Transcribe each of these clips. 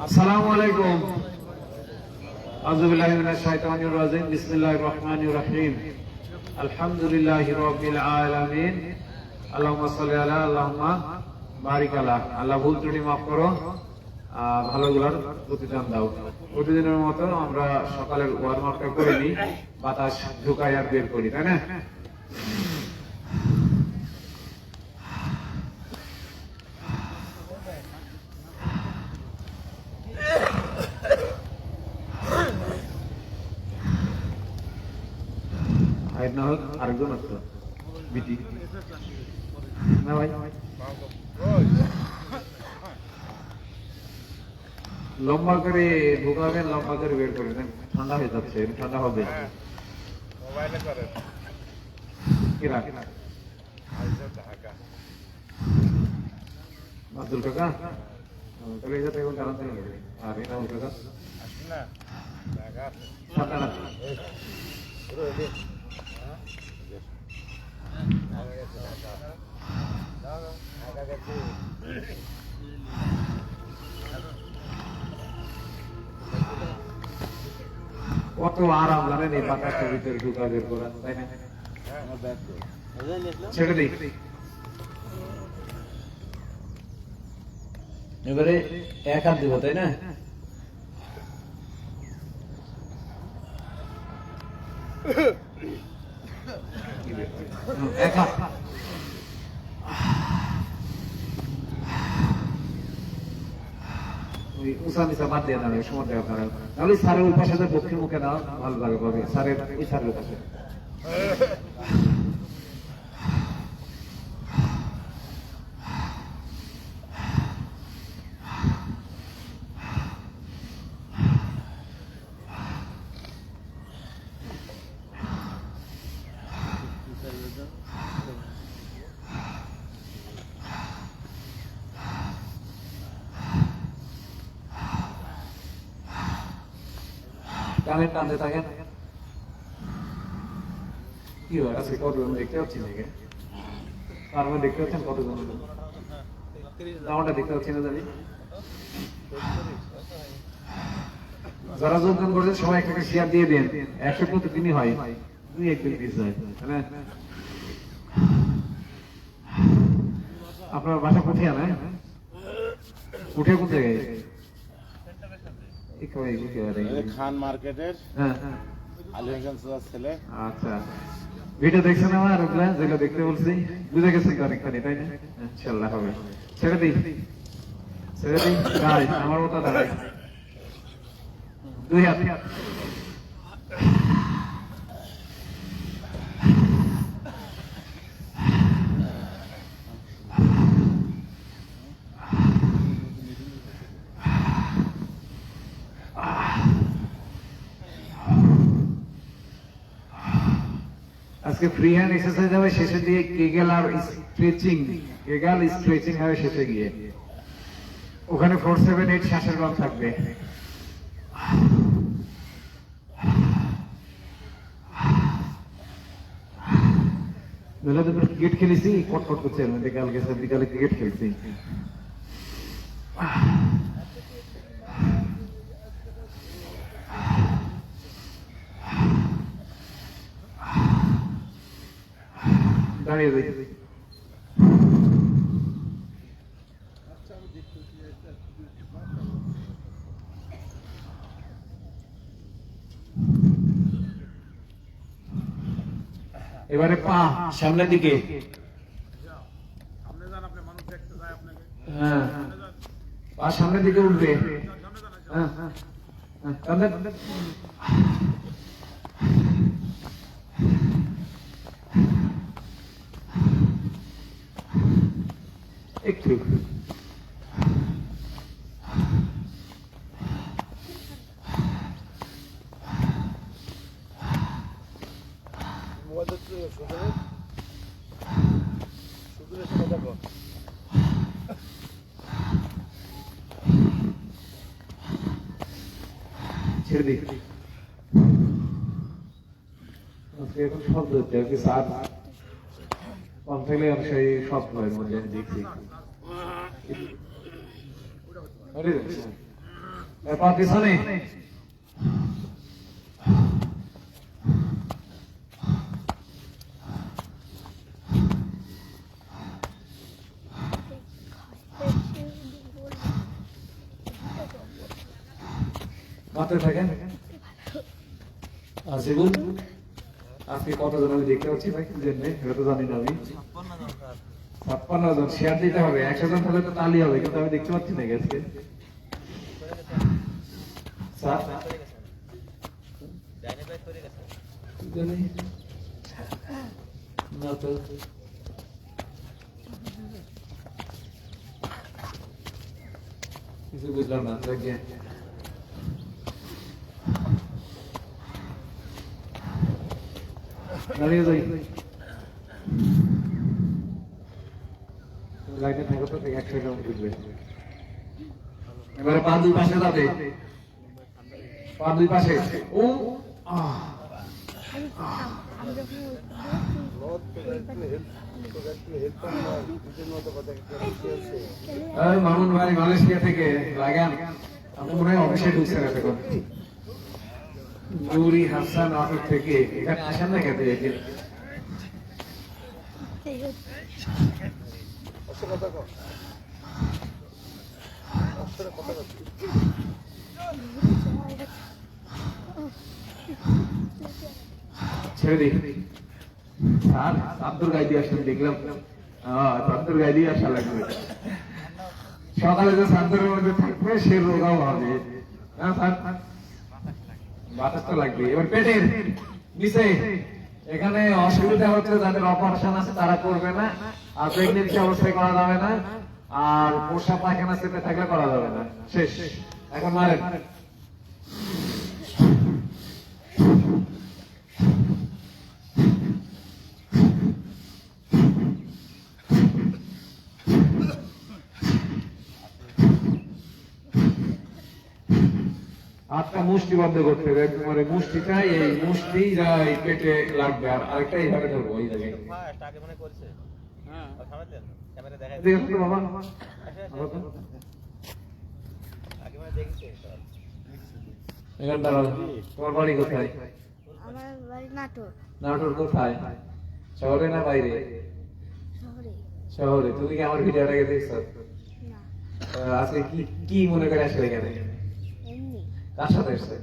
আসসালামু আলাইকুম। আউযু বিল্লাহি মিনাশ শাইতানির রাজিম। বিসমিল্লাহির রহমানির রহিম। আলহামদুলিল্লাহি রাব্বিল আলামিন। আল্লাহুম্মা সাল্লি আলা আল্লাহুম্মা বারিক আলা। আল্লাহ ভুল ত্রুটি মাফ করো, ভালোগুলোর প্রতিদান দাও। প্রতিদিনের মতো আমরা সকালের ওয়ার্ম আপটা করে নিই, বাতাস ঢুকাই আর বের করি, তাই না? না হোক আরেকজন আসতো বিটি না ভাই, লম্বা করে ঢুকাবেন, লম্বা করে বের করে দেন। ঠান্ডা হয়ে যাচ্ছে, ঠান্ডা হবে। আব্দুল কাকা তাহলে এটা এখন কারণ আর এটা কাকা ঠান্ডা না কত আরাম জানেন এই বাতাসটার ভিতরে ঢুকা বের করা, তাই না? ছেড়ে দিই। এবারে এক হাত দিব, তাই না? এক হাত। উঁচা নিচা বাদ দিয়ে দাঁড়ায় সময় দেওয়া আপনারা, তাহলে স্যারের ওই পাশে পক্ষের মুখে দাও, ভালো লাগে পাবে। স্যারের ওই স্যারের পাশে কানের টানতে থাকেন। কি হয় আজকে কতজন দেখতে পাচ্ছি নাকি? তার মধ্যে দেখতে পাচ্ছেন কতজন? আমারটা দেখতে পাচ্ছি না জানি। যারা যোগদান করছেন সবাই একটা শেয়ার দিয়ে দেন। 100 প্রতিদিনই হয়, 2-1 দিন মিস হয়। আপনার বাসা কোথায়? না উঠে কোন জায়গায়? খান মার্কেটের ছেলে। আচ্ছা, ভিডিও দেখছেন আমার যেটা দেখতে বলছি, বুঝে গেছেন অনেকখানি, তাই না? ইনশাআল্লাহ হবে। ছেড়ে দিই, ছেড়ে দিই। আমার মতো দাঁড়াই, 2 হাত। আজকে ফ্রি হ্যান্ড এক্সারসাইজ হবে শেষে দিয়ে, কেগেল আর স্ট্রেচিং, কেগেল স্ট্রেচিং হবে শেষে গিয়ে। ওখানে 4-7-8 শ্বাসের ব্যায়াম থাকবে। ক্রিকেট খেলেছি, কটকট করছে, কালকে বিকালে ক্রিকেট খেলছি। দাঁড়িয়ে যাই। এবারে পা সামনের দিকে, হ্যাঁ পা সামনের দিকে উঠবে। হ্যাঁ হ্যাঁ, একটু ছেড়ে দিই। এখন শব্দ হচ্ছে আর কি, স্যার কম থাকলে আমি সেই শব্দ হয় মধ্যে দেখছি। এরপর পিছনে মাত্র থাকেন। আসিবুল, আজকে কতজন আমি দেখতে পাচ্ছি ভাই? এটা তো জানি না আমি। 56 জন শেয়ার দিতে হবে। 100 জন হলে তো তালি হবে, কিন্তু আমি দেখতে পাচ্ছি না আজকে। স্যার না তো কিছু বুঝলাম না। দাঁড়িয়ে যাই, লাইনে থাকো তো 1 সেকেন্ড বুঝবে। এবারে পা দুই পাশে যাবে, পা দুই পাশে। ও মামুন ভাই মালয়েশিয়া থেকে লাগান, আপনি মনে হয় অফিসে ঢুকছেন এতক্ষণ। নুরি হাসান নাটক থেকে এখানে আসেন না কেন? ছেড়ে দিই স্যার, আব্দুল গাইদি আসেন দেখলাম। আব্দুল গাইদি আসা লাগবে। সকালে যে সান্তরের মধ্যে থাকবে সে রোগাও হবে। বাতাস তো লাগবে। এবার পেটের নিচে এখানে অসুবিধা হচ্ছে, যাদের অপারেশন আছে তারা করবে না, আর প্রেগনেন্সি অবস্থায় করা যাবে না, আর পোষা পায়খানা চেপে থাকলে করা যাবে না। শেষ। এখন মারেন। হাতটা মুষ্টিবদ্ধ করতে হবে, একেবারে মুষ্টিটা, এই মুষ্টিটা এই পেটে লাগবে, আর আরেকটা এইভাবে ধরবো। এই জায়গায় তোমার বাড়ি কোথায়? আমার বাড়ি নাটোর। নাটোর কোথায়? শহরে না বাইরে? শহরে। তুমি কি আমার ভিডিওটাকে দেখছো? আজকে কি কি মনে করে আসলে এখানে? কার সাথে এসছে?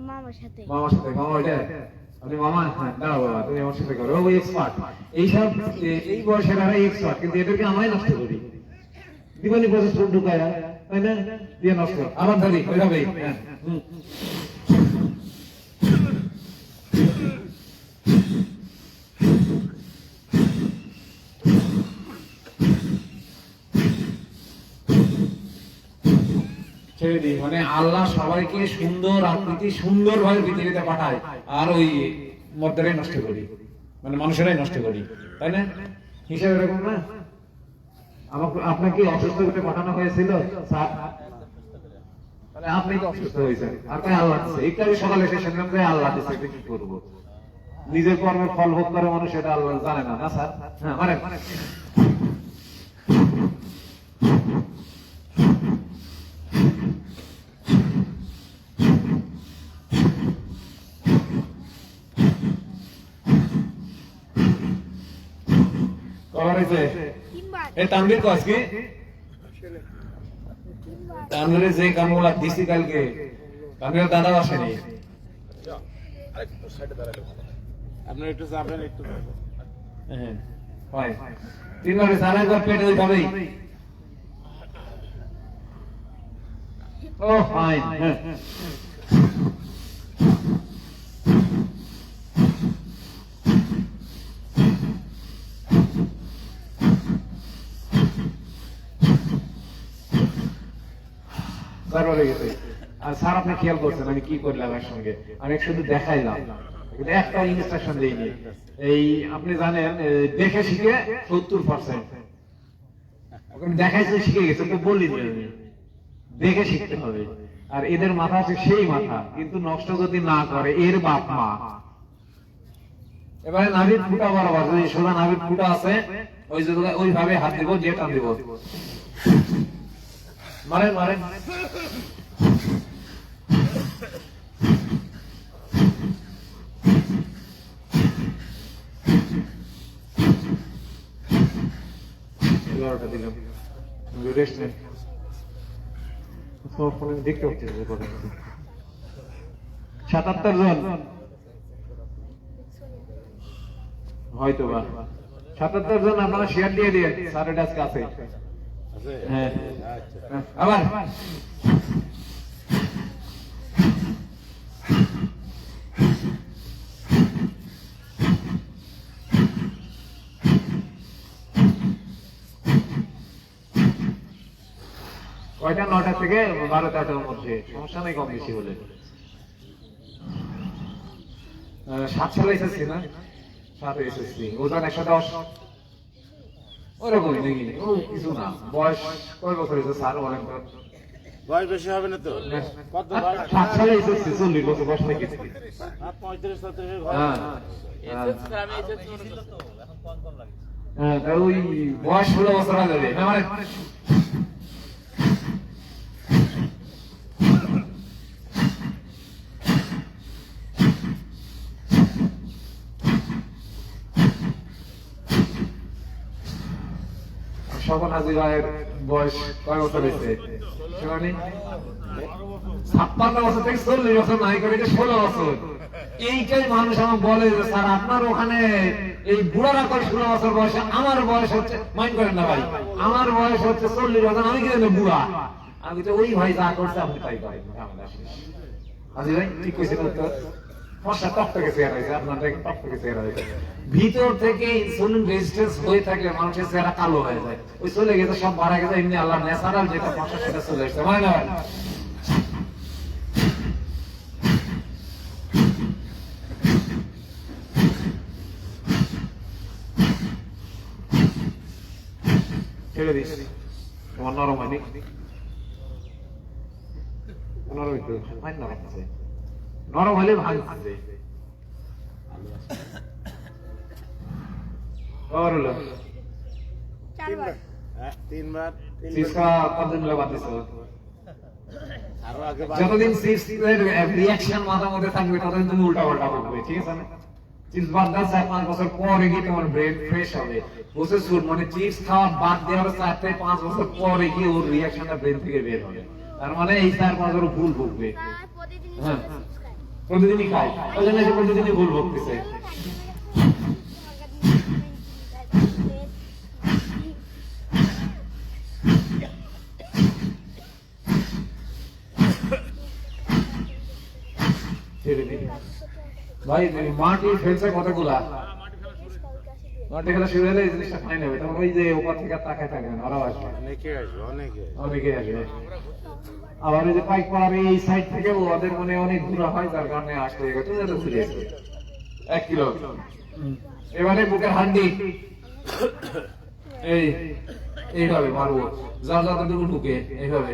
মামার সাথে। মামার সাথে। মামা এটা আপনি মামা? হ্যাঁ, দাঁড়াও বাবা, তুমি আমার সাথে করো। ওই এক্সপার্ট, এইসব এই বয়সের আর এক্সপার্ট, কিন্তু এদেরকে আমরাই নষ্ট করি। দিবানি প্রসেস ঢুকায়, তাই না? দিয়ে নষ্ট। আবার ধরি ওইভাবেই। হ্যাঁ, ছেড়ে দিই। মানে আল্লাহ সবাইকে সুন্দর আকৃতি, সুন্দর ভাবে পৃথিবীতে পাঠায়, আর ওই মধ্যে নষ্ট করি, মানে মানুষেরাই নষ্ট করি, তাই না? হিসাব এরকম না? আপনাকে অসুস্থ করে পাঠানো হয়েছিল স্যার, তাহলে আপনি তো অসুস্থ হয়েছেন, আর তাই আল্লাহ দিচ্ছে। একটু আগে সকালে এসে শুনলাম যে আল্লাহ দিচ্ছে, কি করবো? নিজের কর্মের ফল ভোগ করে মানুষ, এটা আল্লাহ জানে না, না স্যার? হ্যাঁ, মানে তানভীর আজকে তানভীরের যে কামগুলা দিছি কালকে, তানভীরের দাদা আসেনি। আপনার একটু যাবেন, একটু হ্যাঁ, 3 বারে সারা ঘর পেটে ওইভাবেই। ও ফাইন। হ্যাঁ, আর স্যার আপনি খেয়াল করছেন আমি কি করলাম একসঙ্গে? আমি শুধু দেখাইলাম, একটা ইনস্ট্রাকশন দিইনি। এই আপনি জানেন, দেখে শিখে 70%, দেখাইছে শিখে গেছে, তো বলিনি আমি। দেখে শিখতে হবে। আর এদের মাথা আছে সেই মাথা, কিন্তু নষ্ট যদি না করে এর বাপ মা, এবারে নাভির ফুটা বরাবর যদি সোজা নাভির ফুটা আছে ওই জায়গায় ওইভাবে হাত দিব, দিয়ে টান দিব। মারেন মারেন। এগারোটা দিলাম, রেস্ট নেন। দেখতে হচ্ছে 77 জন হয়তো বা 77 জন আপনারা শেয়ার দিয়ে দিয়ে স্যারের আজকে আছে। হ্যাঁ আবার কয়টা? 9টা থেকে 12টার মধ্যে, সমস্যা নেই কম বেশি হলে। 7 সালে এসেছি না, 7 এসেছি। ওজন 110 ওরকমই নাকি? ও কিছু না। বয়স কয় বছর হয়েছে স্যার বলেন তো? বয়স বেশি হবে না তো? কত বয়স? 7 সালে এসেছি, 40 বছর বয়স নাকি? 35-37 হ্যাঁ ওই বয়স 16 বছর হয়ে যাবে। মানে স্বপন হাজির ভাইয়ের বয়স কয় বছর হয়েছে? 56 বছর থেকে 40 বছর নাই করে 16 বছর। এইটাই মানুষ আমাকে বলে যে স্যার আপনার ওখানে এই বুড়ারা করে 16 বছর বয়সে, আমার বয়স হচ্ছে, মাইন্ড করেন না ভাই, আমার বয়স হচ্ছে 40 বছর, আমি কি জানি বুড়া। আমি তো ওই ভাই যা করছে আপনি তাই করেন। হাজির ভাই ঠিক কইছেন তো? ফর্সা টকটকে চেহারা হয়েছে, আপনার টকটকে চেহারা হয়েছে। ভিতর থেকে ইনসুলিন রেজিস্ট্যান্স হয়ে থাকলে মানুষের চেহারা কালো হয়ে যায়। ওই চলে গেছে, সব মারা গেছে, এমনি আল্লাহ ন্যাচারাল যেটা ফর্সা সেটা চলে আসছে, মানে না ভাই? ছেড়ে দিস, তোমার নরম হয়নি, নরম একটু নরম আছে, নরম হলে ভালো থাকবে। যতদিন রিয়াকশন মাথার মধ্যে থাকবে ততদিন তুমি উল্টা পাল্টা করবে, ঠিক আছে না? চিপস বাদ দেওয়ার 4-5 বছর পরে গিয়ে তোমার ব্রেন ফ্রেশ হবে। প্রসেসর মানে চিপস খাওয়া বাদ দেওয়ার 4-5 বছর পরে গিয়ে ওর রিয়াকশনটা ব্রেন থেকে বের হবে। তার মানে এই 4-5 বছর ভুল ভুগবে। হ্যাঁ প্রতিদিনই খাই, ওই জন্য সে প্রতিদিনই ভুল ভুগতেছে। ভাই মাটি ফেলছে কতগুলা, মাটি খেলা শুরু হলে এই জিনিসটা খাই নেবে, তখন ওই যে উপর থেকে তাকায় থাকবেন, আরো আসবে, অনেকে আসবে। আবার ওই যে পাইক পাড়ার এই সাইড থেকে ওদের মনে অনেক দূর হয়, যার কারণে আসতে গেছে 1 কিলো। এবারে বুকের হান্ডি এইভাবে মারবো, যার যতটুকু ঢুকে এইভাবে।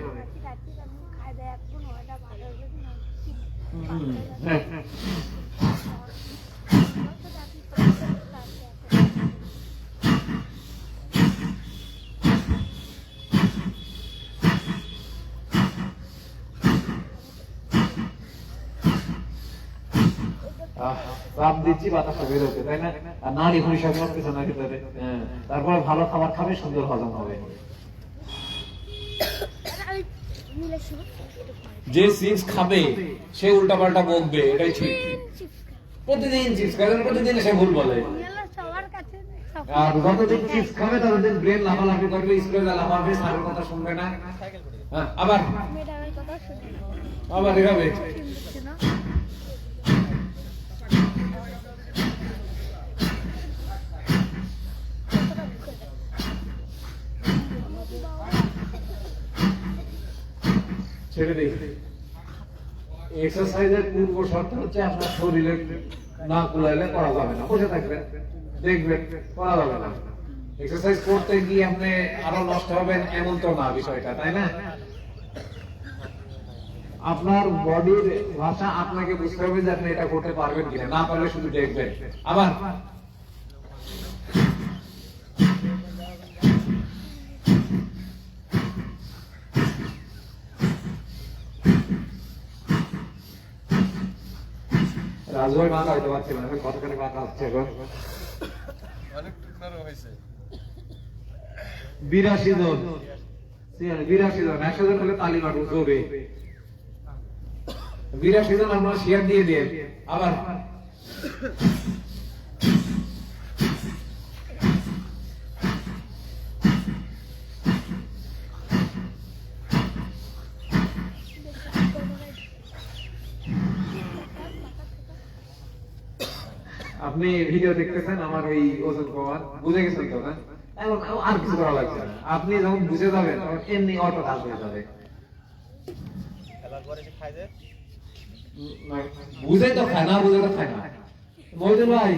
চাপ দিচ্ছি বাতাসটা বেরোতে, তাই না? আর নাড়ি ঘুরি সব করতেছে না ভিতরে। তারপরে ভালো খাবার খাবে, সুন্দর হজম হবে। যে চিপস খাবে সে উল্টা পাল্টা বকবে, এটাই ঠিক। প্রতিদিন চিপস খাবে, প্রতিদিন সে ভুল বলে। আর যতদিন চিপস খাবে ততদিন ব্রেন লাফালাফি করবে, স্কুলে লাফাবে, স্যারের কথা শুনবে না। আবার আবার এভাবে ছেড়ে দিই। এক্সারসাইজের পূর্ব শর্ত হচ্ছে আপনার শরীরে না কুলাইলে করা যাবে না, বসে থাকবেন, দেখবেন, করা যাবে না। এক্সারসাইজ করতে গিয়ে আপনি আরো নষ্ট হবেন এমন তো না বিষয়টা, তাই না? আপনার বডির ভাষা আপনাকে বুঝতে হবে যে আপনি এটা করতে পারবেন কিনা, না পারলে শুধু দেখবেন। আবার রাজভাই মাথা হইতে পারছিলাম, আমি কতখানি মাথা হচ্ছে এখন। 82 জন, 82 জন, 100 জন হলে তালি মারবো জোরে। 82 জন আমরা শেয়ার দিয়ে দিয়ে। আবার আপনি ভিডিও দেখতেছেন আমার এই ওজন কমান, বুঝে গেছেন তো না? এখন আর কিছু করা লাগছে না, আপনি যখন বুঝে যাবেন তখন এমনি অটো কাজ হয়ে যাবে। বুঝে তো খায় না, বুঝে তো খায় না। মহিদুল ভাই,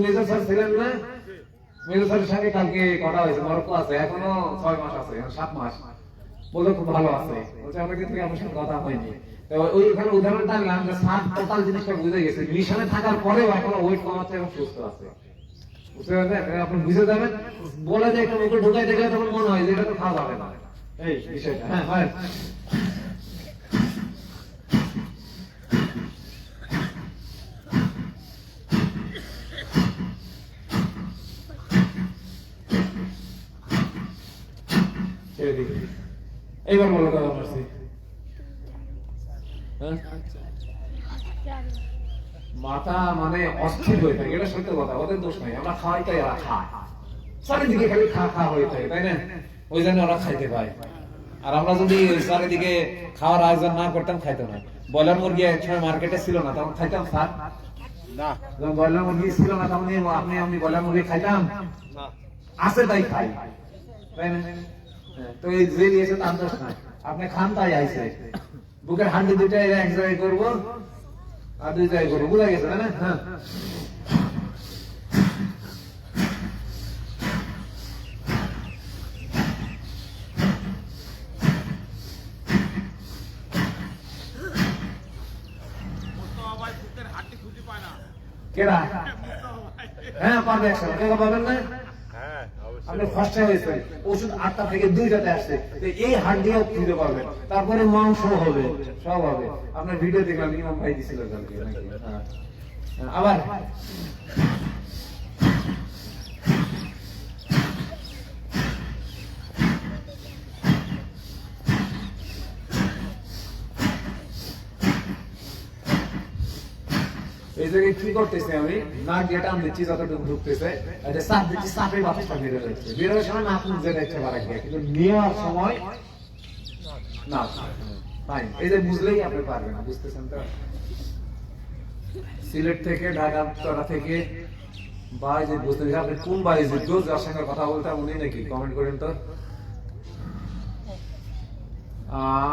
মেজর স্যার ছিলেন না? মেজর স্যারের সঙ্গে কালকে কথা হয়েছে, মরক্কো আছে, এখনো 6 মাস আছে, 7 মাস। বলে খুব ভালো আছে, বলছে অনেকদিন থেকে আমার সাথে কথা হয়নি। ওইখানে উদাহরণটা আনলাম যে স্যার টোটাল জিনিসটা বুঝে গেছে, মিশনে থাকার পরেও এখনো ওয়েট কমাচ্ছে এবং সুস্থ আছে। বুঝতে পারছেন? আপনি বুঝে যাবেন, বলে যে একটু মুখে ঢুকাই দেখলে তখন মনে হয় যে এটা তো খাওয়া যাবে না, এই বিষয়টা। হ্যাঁ হয়। এইবার বলো দাদা মারছি। মাথা মানে অস্থির হয়ে থাকে, এটা সত্য কথা, ওদের দোষ নাই, আমরা খাওয়াই তাই ওরা খায়, চারিদিকে খালি খা হয়ে থাকে, তাই না? ওই জন্য ওরা খাইতে পায়। আর আমরা যদি চারিদিকে খাওয়ার আয়োজন না করতাম, খাইতো না। ব্রয়লার মুরগি এক সময় মার্কেটে ছিল না, তখন খাইতাম স্যার না? যখন ব্রয়লার মুরগি ছিল না তখন আমি ব্রয়লার মুরগি খাইতাম, আছে তাই খাই, তাই না? তো এই যে দিয়েছে তার দোষ নাই, আপনি খান তাই আইছে। বুকের হান্ডি দুইটা এক জায়গায় করবো আর 2 জায়গায় করবো, বুঝা গেছে না? হ্যাঁ। কেডা? হ্যাঁ পারবে, একসাথে পাবেন না? আপনি ফার্স্টে হয়েছেন, ওষুধ 8টা থেকে 2টাতে আসছে, এই হাড্ডিও খুঁজে পাবেন, তারপরে মাংস হবে, সব হবে। আপনার ভিডিও দেখলাম ইমাম ভাই দিছিল কালকে নাকি? হ্যাঁ। আবার এই জায়গায় কি করতেছে, আমি নাক দিয়ে টান দিচ্ছি, যতটুকু ঢুকতেছে, চাপ দিচ্ছি, চাপে বাতাসটা বেরো যাচ্ছে, বেরোর সময় নাক মুখ যেটা ইচ্ছে বাড়া গিয়ে, কিন্তু নেওয়ার সময় না। এই যে বুঝলেই আপনি পারবেন, বুঝতেছেন তো? সিলেট থেকে, ঢাকা চড়া থেকে ভাই যে বুঝতে, আপনি কোন ভাই যোগ্য, যার সঙ্গে কথা বলতে উনি নাকি কমেন্ট করেন তো।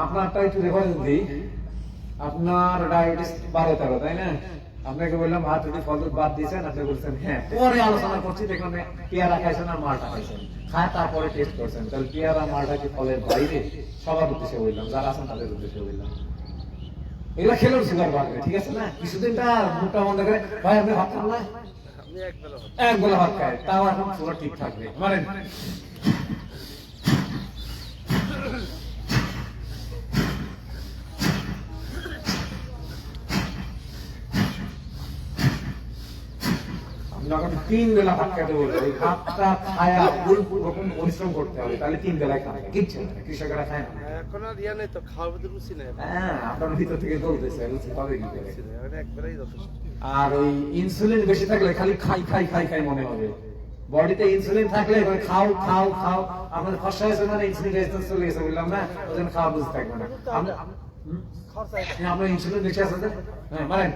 আপনারটা একটু রেফারেন্স দিই। আপনার ডায়াবেটিস 12-13, তাই না? আপনাকে বললাম ভাত রুটি ফল বাদ দিয়েছেন, আপনি বলছেন হ্যাঁ। পরে আলোচনা করছি, দেখলাম পেয়ারা খাইছেন আর মালটা খাইছেন, খায় তারপরে টেস্ট করছেন, তাহলে পেয়ারা মালটা কি ফলের বাইরে? সবার উদ্দেশ্যে বললাম, যারা আছেন তাদের উদ্দেশ্যে বললাম, এগুলা খেলেও সুগার বাড়বে, ঠিক আছে না? কিছুদিনটা মুখটা বন্ধ করে, ভাই আপনি ভাত খান না? এক বেলা ভাত খায়, তাও এখন পুরো ঠিক থাকবে, মানে যখন 3 বেলা ভাত খেতে বলবে, ওই ভাতটা খায়া রকম পরিশ্রম করতে হবে, তাহলে 3 বেলায় খাবে, কিচ্ছু না, কৃষকেরা খায় না। এখন আর ইয়া নেই তো, খাওয়ার ভিতরে রুচি নেই। হ্যাঁ, আপনার ভিতর থেকে বলতেছে রুচি পাবে কি করে? একবারেই যথেষ্ট। আর ওই ইনসুলিন বেশি থাকলে খালি খাই খাই খাই খাই মনে হবে। বডিতে ইনসুলিন থাকলে খাও খাও খাও, আমাদের ফসা হয়েছে মানে ইনসুলিন রেজিস্ট্যান্স চলে গেছে, বললাম না? ওই জন্য খাওয়া বুঝতে থাকবে না। আপনার ইনসুলিন বেশি আছে, হ্যাঁ মানে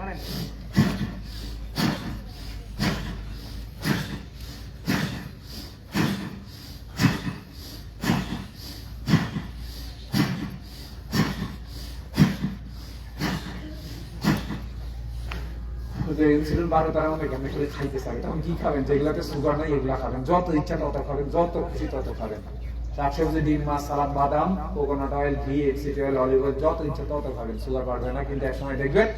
ইনসুলিন 12-13 মধ্যে কেমন করে খাইতে চাবে, তখন কি খাবেন? যেগুলাতে সুগার নাই এগুলা খাবেন, যত ইচ্ছা তত খাবেন, যত খুশি তত খাবেন, শাকসবজি, ডিম, মাছ, সালাদ, বাদাম, কোকোনাট অয়েল, ঘি, এক্সিড অয়েল, অলিভ অয়েল যত ইচ্ছা তত খাবেন, সুগার বাড়বে না। কিন্তু একসময় দেখবেন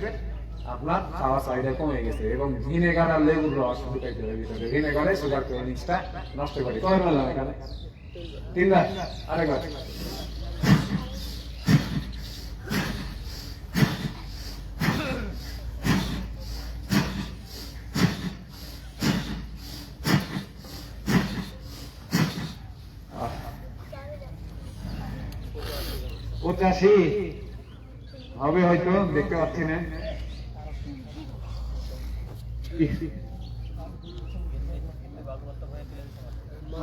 আপনার খাওয়া চাহিদা কমে গেছে। এবং ভিনেগার আর লেবুর রস ঢুকাইতে হবে ভিতরে। ভিনেগারে সুগার ক্রেভিংসটা নষ্ট করে। কয় বললাম এখানে? 3 বার, আরেকবার। পঁচাশি হবে হয়তো, দেখতে পাচ্ছি না।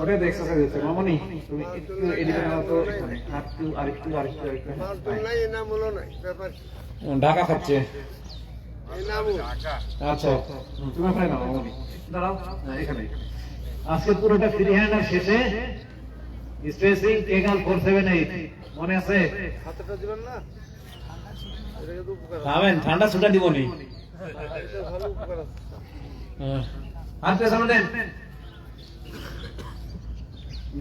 ওটা দেখছো মামনি, তুমি একটু এদিকে নাও তো, এখানে আরেকটু ঢাকা খাচ্ছে। আচ্ছা তুমি ওখানে নাও মামনি, দাঁড়াও এখানে। আজকে পুরোটা ফ্রি হ্যান্ড, আর শেষে স্ট্রেচিং কেগাল 478 মনে আছে? খাবেন, ঠান্ডা সুটা দিব নি। হাত পেছনে দেন,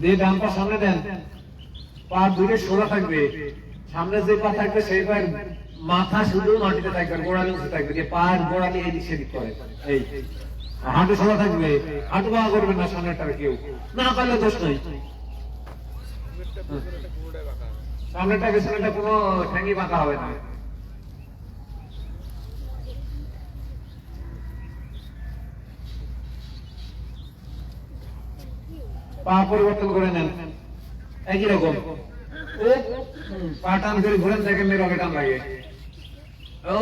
দিয়ে ডান পা সামনে দেন, পা দুটো সোজা থাকবে। সামনে যে পা থাকবে সেই পায়ের মাথা শুধু মাটিতে থাকবে, গোড়ালি উঁচু থাকবে, যে পায়ের গোড়ালি এই দিক সেদিক করে। এই হাঁটু সোজা থাকবে, হাঁটু পা করবেন না সামনেটার কেউ, না পারলে দোষ নাই। সামনেটা পেছনেটা কোনো ঠ্যাঙ্গি বাঁকা হবে না। পা পরিবর্তন করে নেন, একই রকম। পা টান করে ঘুরেন, দেখেন রকে টান লাগে। ও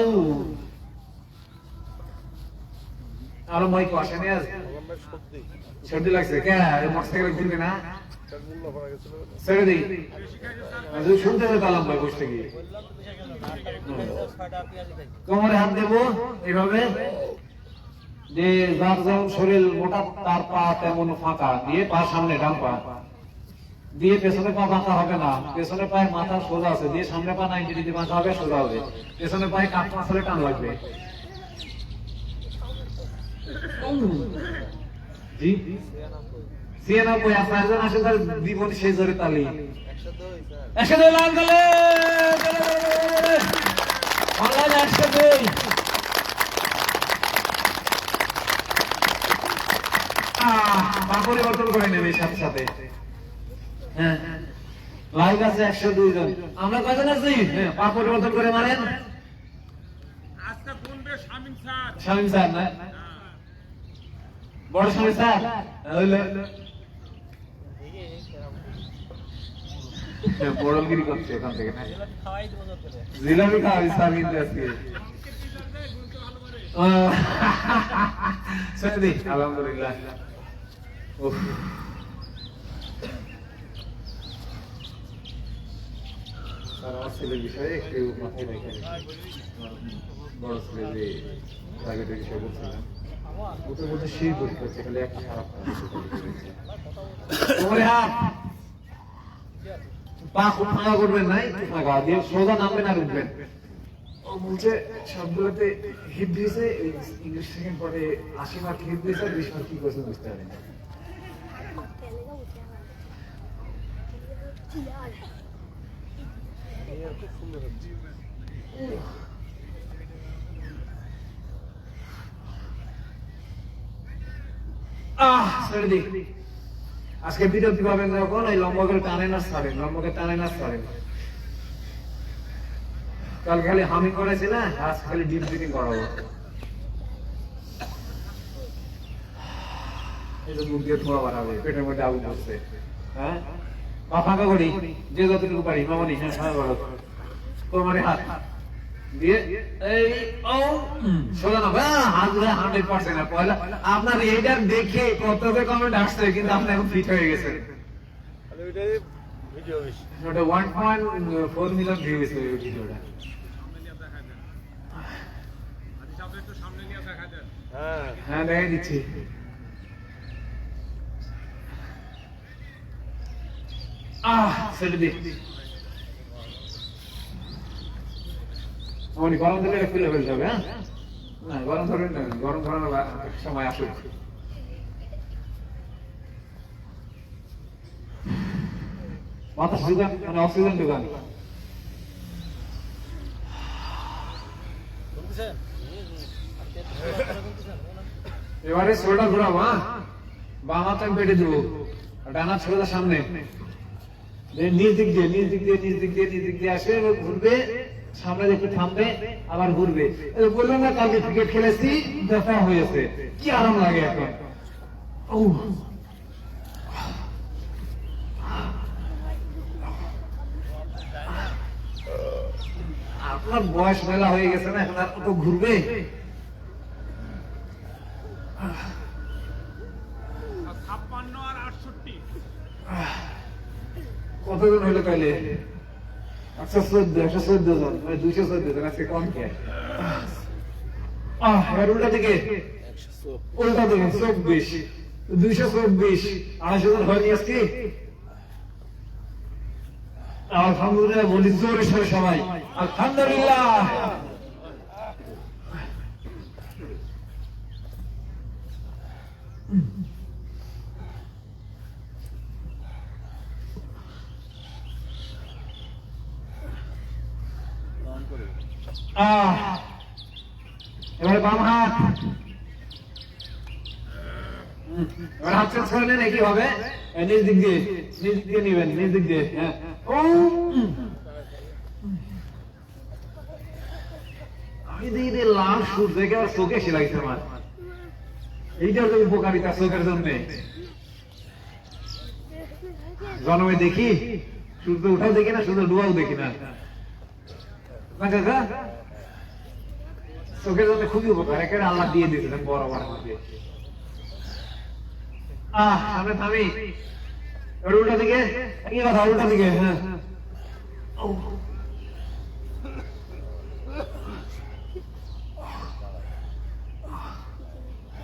আরো মাইক আসেনি, আজ সর্দি লাগছে। কে মোটরসাইকেল ঘুরবে না? ছেড়ে দিই, শুনতে পেতাম ভাই বসতে গিয়ে। কোমরে হাত দেবো এভাবে, যে যার যেমন শরীর মোটা তার পা তেমন ফাঁকা, দিয়ে পা সামনে, ডান পা দিয়ে পেছনে পা বাঁকা হবে না, পেছনে পায়ে মাথা সোজা আছে, দিয়ে সামনে পা 90 ডিগ্রি বাঁকা হবে, সোজা হবে। পেছনে পায়ে কাপ মাছলে টান লাগবে। জি 96 আর 4 জন আসে, তার জীবন সেই জোরে তালি। 102 লাল তালে, 102। পা পরিবর্তন করে নেবে সাথে সাথে। হ্যাঁ লাইভ আছে 102 জন, আমরা কয়জন আছি? পা পরিবর্তন করে মারেন। শামীম স্যার না, বড় শামীম স্যার বড়গিরি করছে এখান থেকে। জিলাপি খাওয়াই স্যার কিন্তু আজকে। আলহামদুলিল্লাহ। আমার ছেলের বিষয়ে একটু মাথায় রেখে, বড় ছেলে যে প্রাইভেটের বিষয়ে বলছিলাম, ওটা বলতে সেই পরীক্ষা হচ্ছে, খালি একটা খারাপ পা খুব ফাঁকা করবেন না, একটু ফাঁকা দিয়ে সোজা নামবেন আর উঠবেন। ও বলছে সবগুলোতে হিট দিয়েছে, ইংলিশ সেকেন্ড পরে 80 মার্ক হিট দিয়েছে, 20 মার্ক কি করছে বুঝতে পারেন। আজকে বিরতি পাবেন যখন, এই লম্বকের টানে না ছাড়েন, লম্বকের টানে না ছাড়েন। কাল খালি হামি করেছি না, আজ খালি ডিপ ব্রিথিং করাবো। এই যে মুখ দিয়ে ধোয়া বাড়াবে, পেটের মধ্যে আগুন ধরছে। হ্যাঁ পা ফাঁকা করি, যে যতটুকু পারি। মামনি হ্যাঁ ফাঁকা করো, কোমরে হাত দিয়ে এই ও সোজা না, হাত ধরে 100% না। পয়লা আপনার এইটা দেখে কত কমেন্ট আসছে, কিন্তু আপনি এখন ফিট হয়ে গেছেন। ওটা 1.4 মিলিয়ন ভিউ হয়েছে ওই ভিডিওটা। হ্যাঁ দেখাই দিচ্ছি। ছেড়ে দিই, গরম দিলে খুলে ফেলতে হবে। হ্যাঁ না গরম ধরবেন না, গরম ধরানোর সময় আসুক। বাতাস ঢুকান, মানে অক্সিজেন ঢুকান। এবারে শোল্ডার ঘোরাবো, হ্যাঁ, বাম হাত আমি পেটে দেবো, ডানা ছোড়া সামনে, নিজ দিক দিয়ে নিজ দিক দিয়ে নিজ দিক দিয়ে নিজ দিক দিয়ে আসবে, এবার ঘুরবে, সামনে দেখে থামবে, আবার ঘুরবে। বললাম না কালকে ক্রিকেট খেলেছি, দেখা হয়েছে, কি আরাম লাগে এখন। আপনার বয়স মেলা হয়ে গেছে না, এখন আর কত ঘুরবে। কতজন হইলো তাইলে? 114 জন, 214 জন, আজকে কম কে? এবার উল্টা দিকে, উল্টা দিকে 24, 224, 250 জন হয়নি আজকে? আলহামদুলিল্লাহ বলি জোরে সরে সবাই, আলহামদুলিল্লাহ। এবারে বাম হাত, এবার হাত চেঞ্জ করে নেন, কি হবে? নিজ দিক দিয়ে নিবেন, নিজ দিক দিয়ে। আমি দেখি লাল সুর দেখে আর চোখে এসে লাগছে আমার। এইটার তো উপকারিতা চোখের জন্য। জন্মে দেখি সূর্য উঠাও দেখি না, সূর্য ডুবাও দেখি না, চোখের জন্য খুবই উপকার, একেবারে আল্লাহ দিয়ে দিয়েছিলেন বরাবর আমাকে। সামনে থামি, উল্টা দিকে, কি কথা, উল্টা দিকে, হ্যাঁ।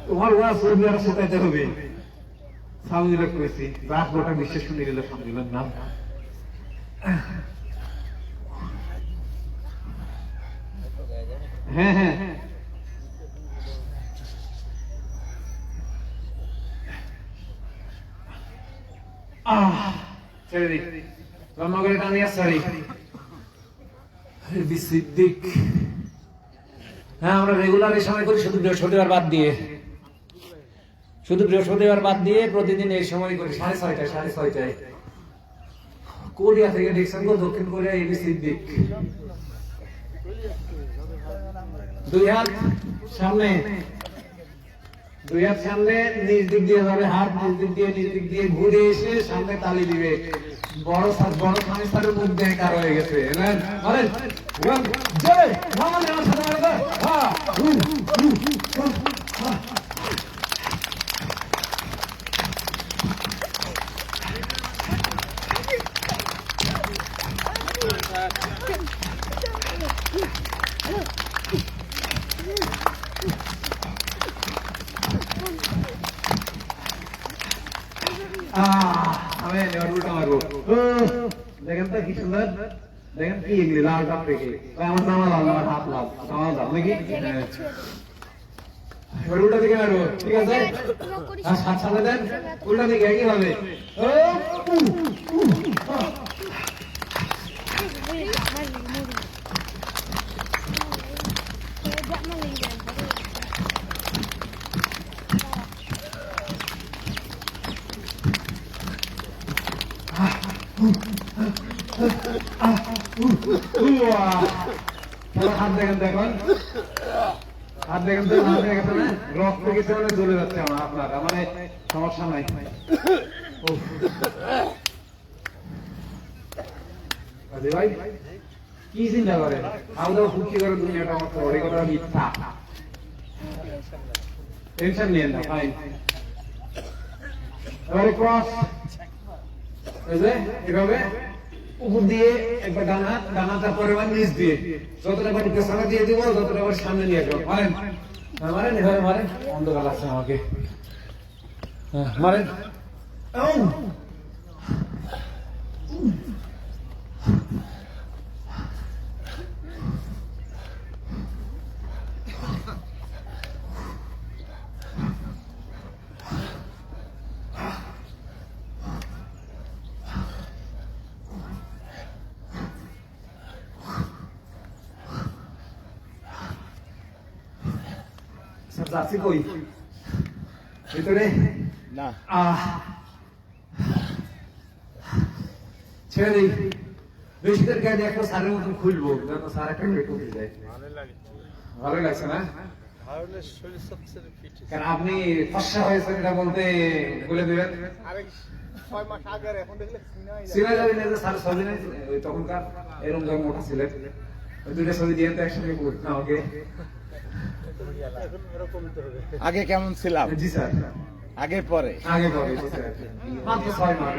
তোমার ওয়া সৌদি আরব শোকাইতে হবে, সাউদি আরব করেছি, রাত গোটা বিশ্বাস শুনে গেল, আলহামদুলিল্লাহ নাম। হ্যাঁ হ্যাঁ, ছেড়ে দিক, জন্মগড়ে টানিয়া ছাড়ি। সিদ্দিক, হ্যাঁ আমরা রেগুলার এই সময় করি, শুধু বৃহস্পতিবার বাদ দিয়ে, শুধু বৃহস্পতিবার বাদ দিয়ে প্রতিদিন এই সময় করি, 6:30 কোরিয়া থেকে ডিকশন গো, দক্ষিণ কোরিয়া, এবি সিদ্দিক। 2 হাত সামনে, 2 হাত সামনে, নিজ দিক দিয়ে যাবে, হাত নিজ দিক দিয়ে ঘুরে এসে সামনে তালি দিবে। বড় সংস্থার মুখ দিয়ে কার হয়ে গেছে, উল্টা মারবো। দেখেন তো কি সুন্দর, দেখেন কি এগুলি লাল টাপ রেখে, আমার জামা লাল, আমার হাত লাল, জামা লাল নাকি। এবার উল্টা দিকে মারবো, ঠিক আছে? হাত সামনে দেন, উল্টা দিকে একই হবে। হাত দেখেন, দেখুন হাত দেখেন তো, হাত দেখেন না, রক্ত কিছু মানে জ্বলে যাচ্ছে আমার, আপনার মানে সমস্যা নাই। ভাই কি চিন্তা করে, আলাদা খুশি করে দুনিয়াটা আমার তো অনেক কথা মিথ্যা, টেনশন নিয়েন না, ফাইন। এবারে ক্রস, এভাবে উপর দিয়ে একবার ডানাটা পরিমাণ নিচ দিয়ে, যতটা বাড়ি পেছনে দিয়ে দিব, যতটা বাড়ি সামনে নিয়ে যাবো। মারেন মারেন, এভাবে মারেন, অন্ধকার লাগছে আমাকে, মারেন। যাচ্ছি কই ভিতরে না ছেড়ে দিই বেশি করে গাড়ি একটা সারের মতন খুলবো যেন সার একটা উঠে যায় ভালো লাগছে না কারণ আপনি ফর্সা হয়েছেন এটা বলতে বলে দেবেন সিনা যাবে না যে স্যার ছবি নাই ওই তখনকার এরকম যখন মোটা ছিলেন ওই দুটো ছবি দিয়ে তো একসঙ্গে করতেন আমাকে আগে কেমন ছিলাম জি স্যার আগে পরে আগে পরে জি স্যার মাত্র 6 মাস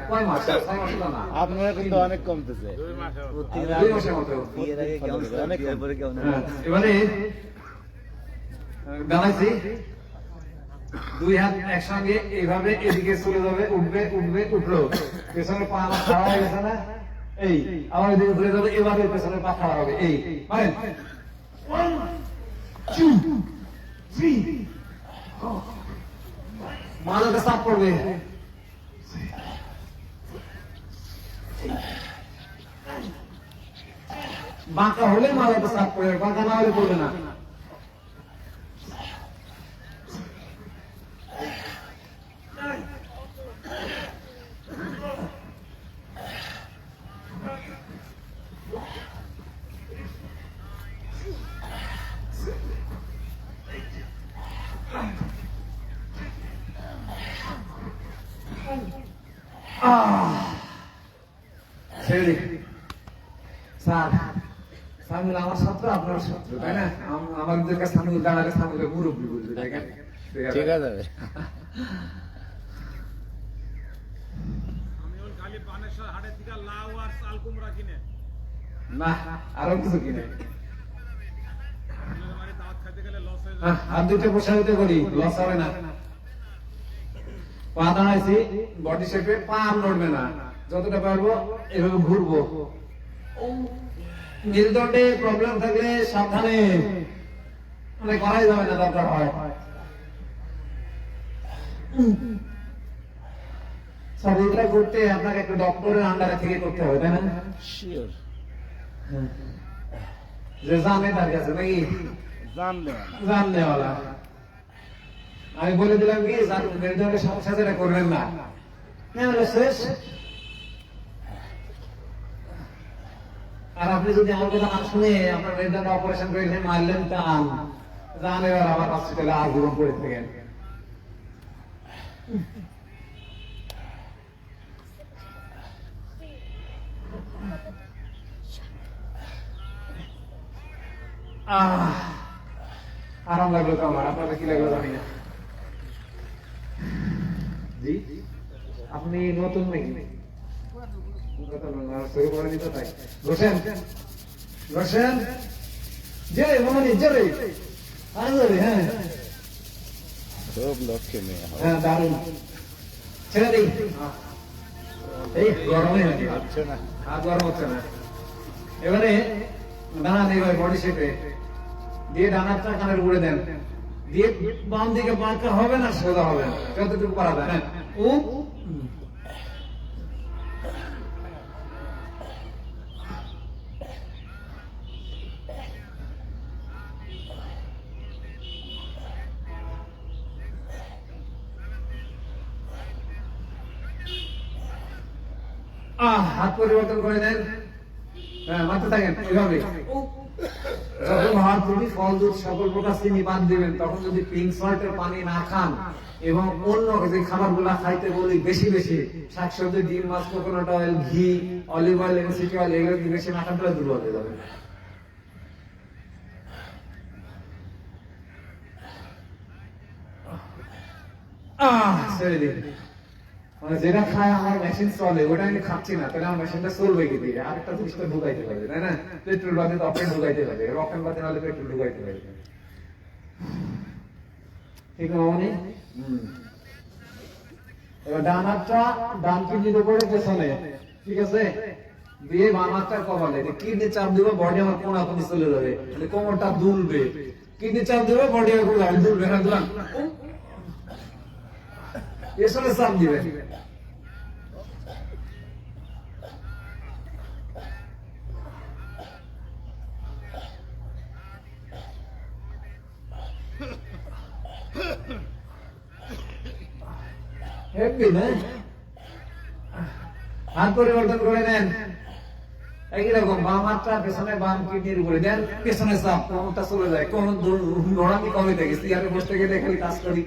কয় মাস 6 মাস না আপনারা কিন্তু অনেক কমতেছে 2 মাসের মতো অনেক কম। এবারে দাঁড়াইছি দুই হাত একসঙ্গে এইভাবে এদিকে চলে যাবে উঠবে উঠবে উঠলো পেছনে পা আমার খাড়া হয়ে গেছে না এই আবার এদিকে ঘুরে যাবে এবারে পেছনে পা খাড়া হবে এই মানে 1 2 3 মাথাটা চাপ পড়বে বাঁকা হলে মাথাটা চাপ পড়বে বাঁকা না হলে পড়বে না ছেড়ে স্যার সামিল আমার শত্রু আপনার শত্রু তাই না আমাদের কাছে সামিল দাঁড়ালে সামিলের মুরব্বী বলবে দেখেন ঠিক আছে না আরো কিছু কিনে আর দুটো প্রসারিত করি লস হবে না পা দাঁড়াইছি বডি শেপে পা আর নড়বে না যতটা পারবো এভাবে ঘুরবো মেরুদণ্ডে প্রবলেম থাকলে সাবধানে মানে করাই যাবে না দরকার হয় স্যার এটা করতে আপনাকে একটা ডক্টরের আন্ডারে থেকে করতে হবে তাই না শিওর যে জানে তার কাছে নাকি জানলেওয়ালা আমি বলে দিলাম কি স্যার মেরুদণ্ডের সমস্যা যেটা করবেন না শেষ আর আপনি যদি আমার কথা না শুনে আপনার মেরুদণ্ড অপারেশন করে মারলেন টান জান এবার আমার হসপিটালে আজীবন পড়ে থাকেন আরাম লাগলো তো আমার আপনাদের কি লাগলো জানি না জি আপনি নতুন নাকি রোশন রোশন জেরে মামানি জেরে আরে হ্যাঁ খুব লক্ষ্যে মেয়ে হ্যাঁ দারুণ ছেড়ে দিই এই গরমে হচ্ছে না হাত গরম হচ্ছে না এবারে দাঁড়ান এইভাবে বডি শেপে দিয়ে ডানারটা কানের উপরে দেন দিয়ে বাম দিকে বাঁকা হবে না সোজা হবে না যতটুকু পারা যায় হ্যাঁ ও হাত পরিবর্তন করে দেন হ্যাঁ মাথা থাকেন এভাবে যখন হাত তুমি ফল দুধ সকল প্রকার চিনি বাদ দিবেন তখন যদি পিঙ্ক সল্টের পানি না খান এবং অন্য যে খাবারগুলা খাইতে বলি বেশি বেশি শাকসবজি ডিম মাছ কোকোনাট অয়েল ঘি অলিভ অয়েল এনসিটি অয়েল এগুলো যদি বেশি না খান তাহলে দুর্বল হয়ে যাবে ছেড়ে দিন মানে যেটা খায় আমার মেশিন চলে ওটা আমি খাচ্ছি না তাহলে আমার মেশিনটা চলবে কি দিয়ে আরেকটা জিনিসটা ঢুকাইতে পারবে তাই না পেট্রোল বাদে তো অকেন ঢুকাইতে পারবে অকেন বাদে নাহলে পেট্রোল ঢুকাইতে পারবে ঠিক না মামনি এবার ডান হাতটা ডান কিডনির উপরে পেছনে ঠিক আছে দিয়ে বাম হাতটা কপালে কিডনি চাপ দিব বডি আমার কোনা কোনি চলে যাবে মানে কোমরটা দুলবে কিডনি চাপ দিব বডি আমার দুলবে না দুলান পেছনে চাপ দিবে হেভি না? হাত পরিবর্তন করে নেন, একই রকম বাম হাতটা পেছনে বাম কিডনির উপরে দেন, পেছনে চাপ, কোনটা চলে যায়, কোন নড়ামি কমে দেখি, চেয়ারে বসতে গেলে খালি কাজ করি।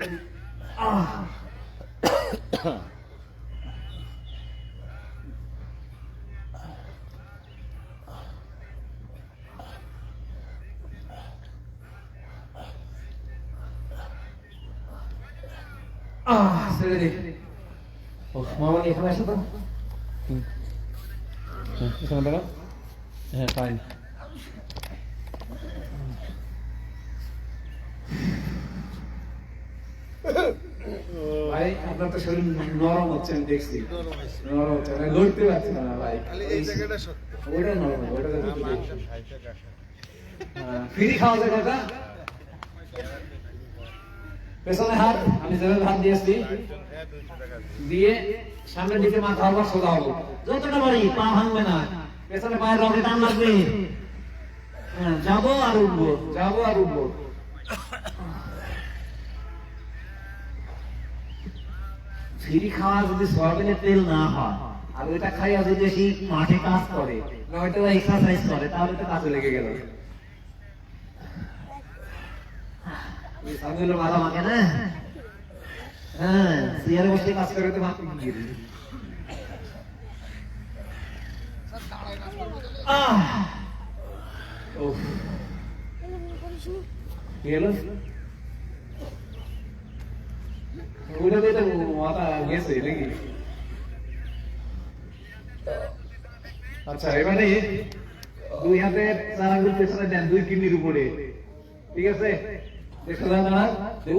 ছেড়ে দিই। মামানি এখানে আসো তো, এখানে দাঁড়াও। হ্যাঁ ফাইন। ভাই আপনার তো শরীর নরম হচ্ছে, আমি দেখছি নরম হচ্ছে, মানে লড়তে পারছি না ভাই। ওইটা নরম, ওইটা ফ্রি খাওয়া যায় কথা। পেছনে হাত, আমি যেভাবে হাত দিয়েছি দিয়ে সামনের দিকে মাথা আবার সোজা হবো, যতটা পারি পা ভাঙবে না, পেছনে পায়ের রগে টান লাগবে, যাবো আর উঠবো, যাবো আর উঠবো। ফ্রি খাওয়া যদি সয়াবিনের তেল না হয় আর ওইটা খাইয়া যদি সেই মাঠে কাজ করে, নয়তো এক্সারসাইজ করে, তাহলে তো কাজে লেগে গেল। মাথা মাখে না, হ্যাঁ চেয়ারে বসে কাজ করে তো মাথা গিয়ে দিল। কি হলো? ওইটাতে তো মাথা গেছে নাকি? আচ্ছা এবারে দুই হাতে চার আঙ্গুল পেছনে দেন, দুই কিডনির উপরে, ঠিক আছে? সোজা দাঁড়ান,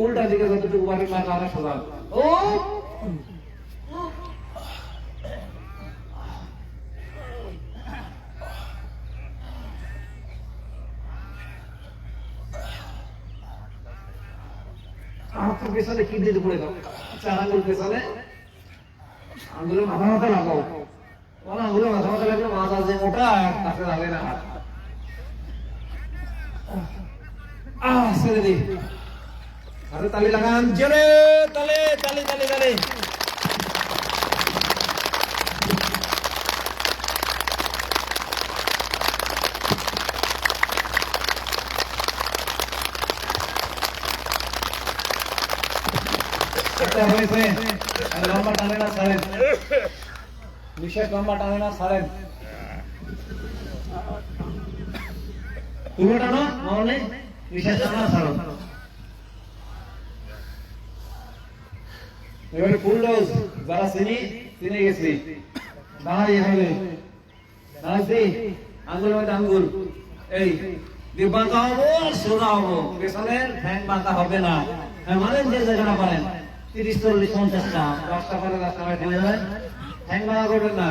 উল্টা দিকে যতটুকু পারে মাথা আরো সোজা। ও পেছনে কিডনির উপরে দাও, চার আঙ্গুল পেছনে, আঙ্গুলে মাথা মাথা লাগাও, আঙ্গুলে মাথা মাথা লাগলে মাথা যে মোটা তাতে লাগে না হাত। ছেড়ে দিই, হাতে তালি লাগান, জোরে তালে তালি তালি তালি। হয়েছে, লম্বা টানে না ছাড়েন, বিশেষ লম্বা টানে না ছাড়েন, পুরো টানো, মানে বিশেষ টানা ছাড়ো। এবারে ফুল ডোজ, যারা চিনে গেছি, দাঁড়াই হবে, দাঁড়াইছি, আঙ্গুল মধ্যে আঙ্গুল, এই দিয়ে বাঁকা হবো, সোজা হবো, পেছনের ঠ্যাং বাঁকা হবে না। হ্যাঁ মানে যে জায়গাটা পারেন 30, 40, 50টা, 10টা করে 10টা করে ঠেলে যাবেন, ঠ্যাং বাঁকা করবেন না।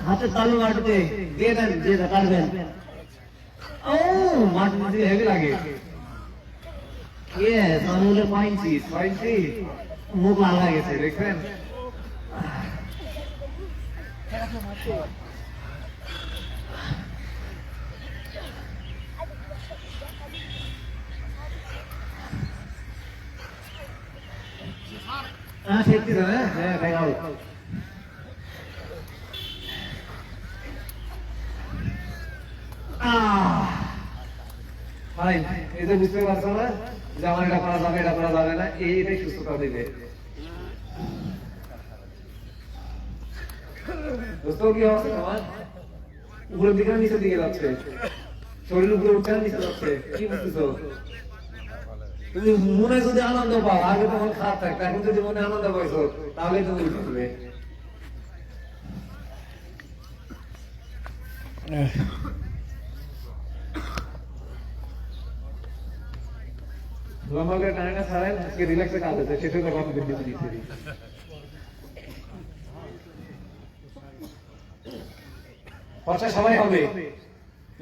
হাতে তালু মাটিতে দিয়ে দেন, দিয়ে কাটবেন। ও মাটি হেভি লাগে, আঙুলে পাইছি, মুখ লাগা গেছে, দেখছেন? ঠিক আছে, হ্যাঁ তাই হবে। এই যে বুঝতে পারছো না যে আমার এটা করা যাবে, এটা করা যাবে না, এইটাই সুস্থতা দিবে। কি হচ্ছে তোমার? উপরের দিকে নিচের দিকে যাচ্ছে, শরীর উপরে উঠছে নিচে যাচ্ছে, কি বুঝতেছো? তুমি মনে যদি আনন্দ পাও, আগে তো মন খারাপ থাকতো, এখন যদি মনে আনন্দ পাইছো তাহলে তুমি উঠবে। লম্বা করে টানে না ছাড়েন, আজকে রিল্যাক্সে কাজ হচ্ছে, সেটা তো কথা বলতে দিচ্ছি। খরচা সবাই হবে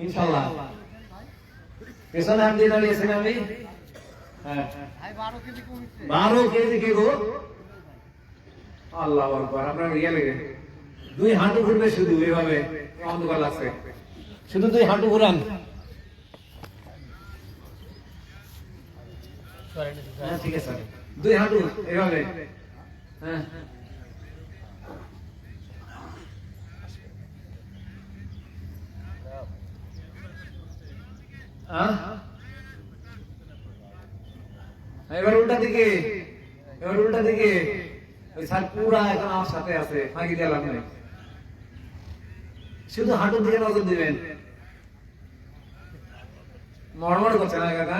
ইনশাআল্লাহ। পেছনে হাত দিয়ে দাঁড়িয়েছেন আমি, হ্যাঁ 12 কেজি কে গো, আল্লাহু আকবার। আপনার ইয়ে লেগে 2 হাঁটু ঘুরবে শুধু, এভাবে অন্ধকার লাগছে, শুধু 2 হাঁটু ঘুরান। ঠিক আছে, দুই হাঁটু এভাবে। হ্যাঁ এবার উল্টা দিকে, এবার উল্টা দিকে। ওই স্যার পুরা এখন আমার সাথে আছে, ফাঁকি দিয়ে লাভ নেই। শুধু হাঁটুর দিকে নজর দিবেন। মড়মড় করছে না কাকা?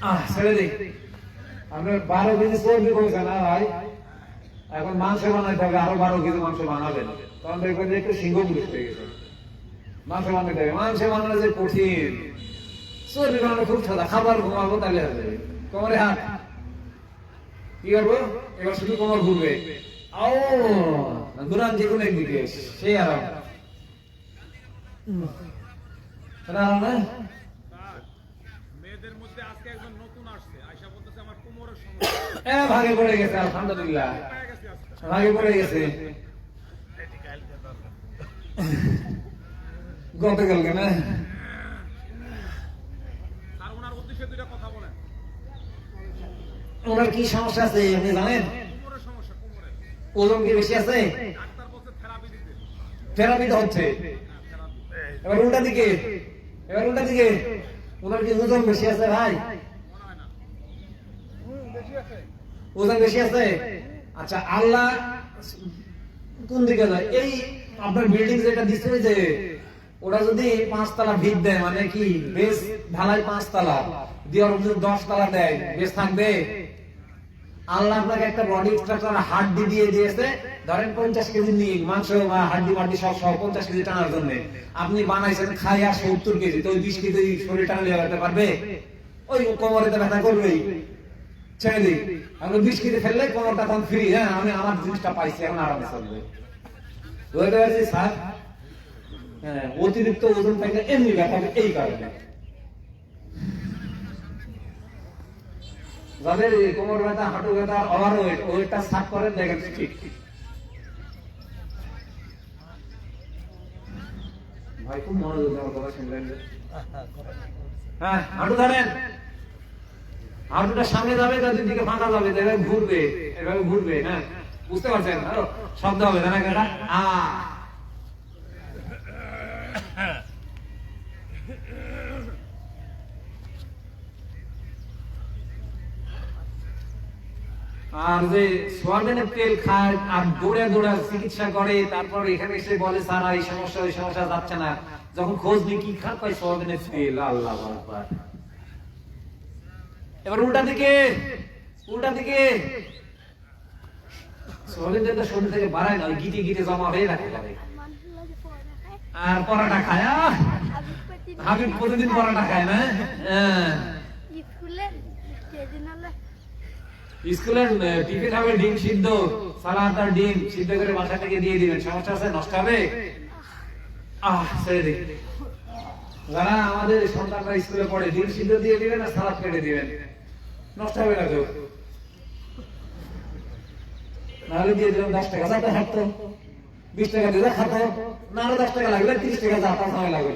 হ্যাঁ ছেড়ে দিই। আপনার 12 কেজি চর্বি কমেছে না ভাই? এখন মাংস বানাইতে হবে, আরো 12 কেজি মাংস বানাবেন, তখন দেখবেন যে একটু সিংহ পুরুষ হয়ে গেছে। মাংস বানাইতে হবে, মাংস বানানো যে কঠিন, চর্বি বানানো খুব সাদা। খাবার ঘুমাবো তাহলে হবে। কোমরে হাত, কি করবো? এবার শুধু কোমর ঘুরবে। দুরান যে কোনো একদিকে সেই আরাম। আরাম না? ভাগে পড়ে গেছে, আলহামদুলিল্লাহ ভাগে পড়ে গেছে। গতকালকে না ওনার কি সমস্যা আছে আপনি জানেন? ওজন কি বেশি আছে? থেরাপিতে হচ্ছে। এবার উল্টা দিকে, এবার উল্টা দিকে। ওনার কি ওজন বেশি আছে ভাই? ওজন বেশি আছে? আচ্ছা, আল্লাহ কোন দিকে যায়? এই আপনার বিল্ডিং যেটা দিচ্ছে যে ওটা যদি 5 তলা ভিত দেয়, মানে কি বেশ ঢালাই 5 তলা দিয়ে 10 তলা দেয়, বেশ থাকবে? আল্লাহ আপনাকে একটা বডি স্ট্রাকচার হাড্ডি দিয়ে দিয়েছে, ধরেন 50 কেজি নিয়ে মাংস বা হাড্ডি মাড্ডি সব 50 কেজি টানার জন্য আপনি বানাইছেন খাইয়া 70 কেজি, তো ওই 20 কেজি শরীর টানলে যেতে পারবে? ওই কোমরে তো ব্যথা করবেই। ছেড়ে দিই, আমি 20 কেজি ফেললে কোমরটা তখন ফ্রি। হ্যাঁ, আমি আমার জিনিসটা পাইছি, এখন আরামে চলবে। বুঝতে পারছি স্যার? হ্যাঁ, অতিরিক্ত ওজন থাকলে এমনি ব্যথা হবে এই কারণে। যাদের কোমর ব্যথা, হাঁটু ব্যথা, ওভারওয়েট, ওয়েটটা সাফ করেন, দেখেন ঠিক। ভাই খুব মনোযোগ দেওয়ার কথা শুনলেন। হ্যাঁ, হাঁটু ধরেন, হাঁটুটা সামনে যাবে, তাদের দিকে ফাঁকা যাবে, এভাবে ঘুরবে, এভাবে ঘুরবে। হ্যাঁ, বুঝতে পারছেন? আরো শব্দ হবে না কাটা? আর যে সোয়াবিনের তেল খায় আর দৌড়ে দৌড়ে চিকিৎসা করে, তারপর এখানে এসে বলে স্যার এই সমস্যা ওই সমস্যা যাচ্ছে না, যখন খোঁজ নিই কি খা, কয় সোয়াবিনের তেল। আল্লাহু আকবার। এবার উল্টা দিকে, উল্টা দিকে। সোয়াবিন তেলটা শরীর থেকে বাড়ায় না, ওই গিটে গিটে জমা হয়ে রাখে যাবে। আর পরাটা খায়। হাবিব প্রতিদিন পরাটা খায় না? স্কুলের টিফিন হবে ডিম সিদ্ধ, সালাদ আর ডিম সিদ্ধ করে বাসা থেকে দিয়ে দিবেন। সমস্যা আছে? নষ্ট হবে? ছেড়ে দিন। যারা আমাদের সন্তানরা স্কুলে পড়ে, ডিম সিদ্ধ দিয়ে দিবেন আর সালাদ কেটে দিবেন, নষ্ট হবে না তো। নাহলে দিয়ে দিলাম 10 টাকা, যাতে হাঁটতো 20 টাকা দিয়ে খাতো, না আরো 10 টাকা লাগবে, 30 টাকা যা তার সময় লাগবে।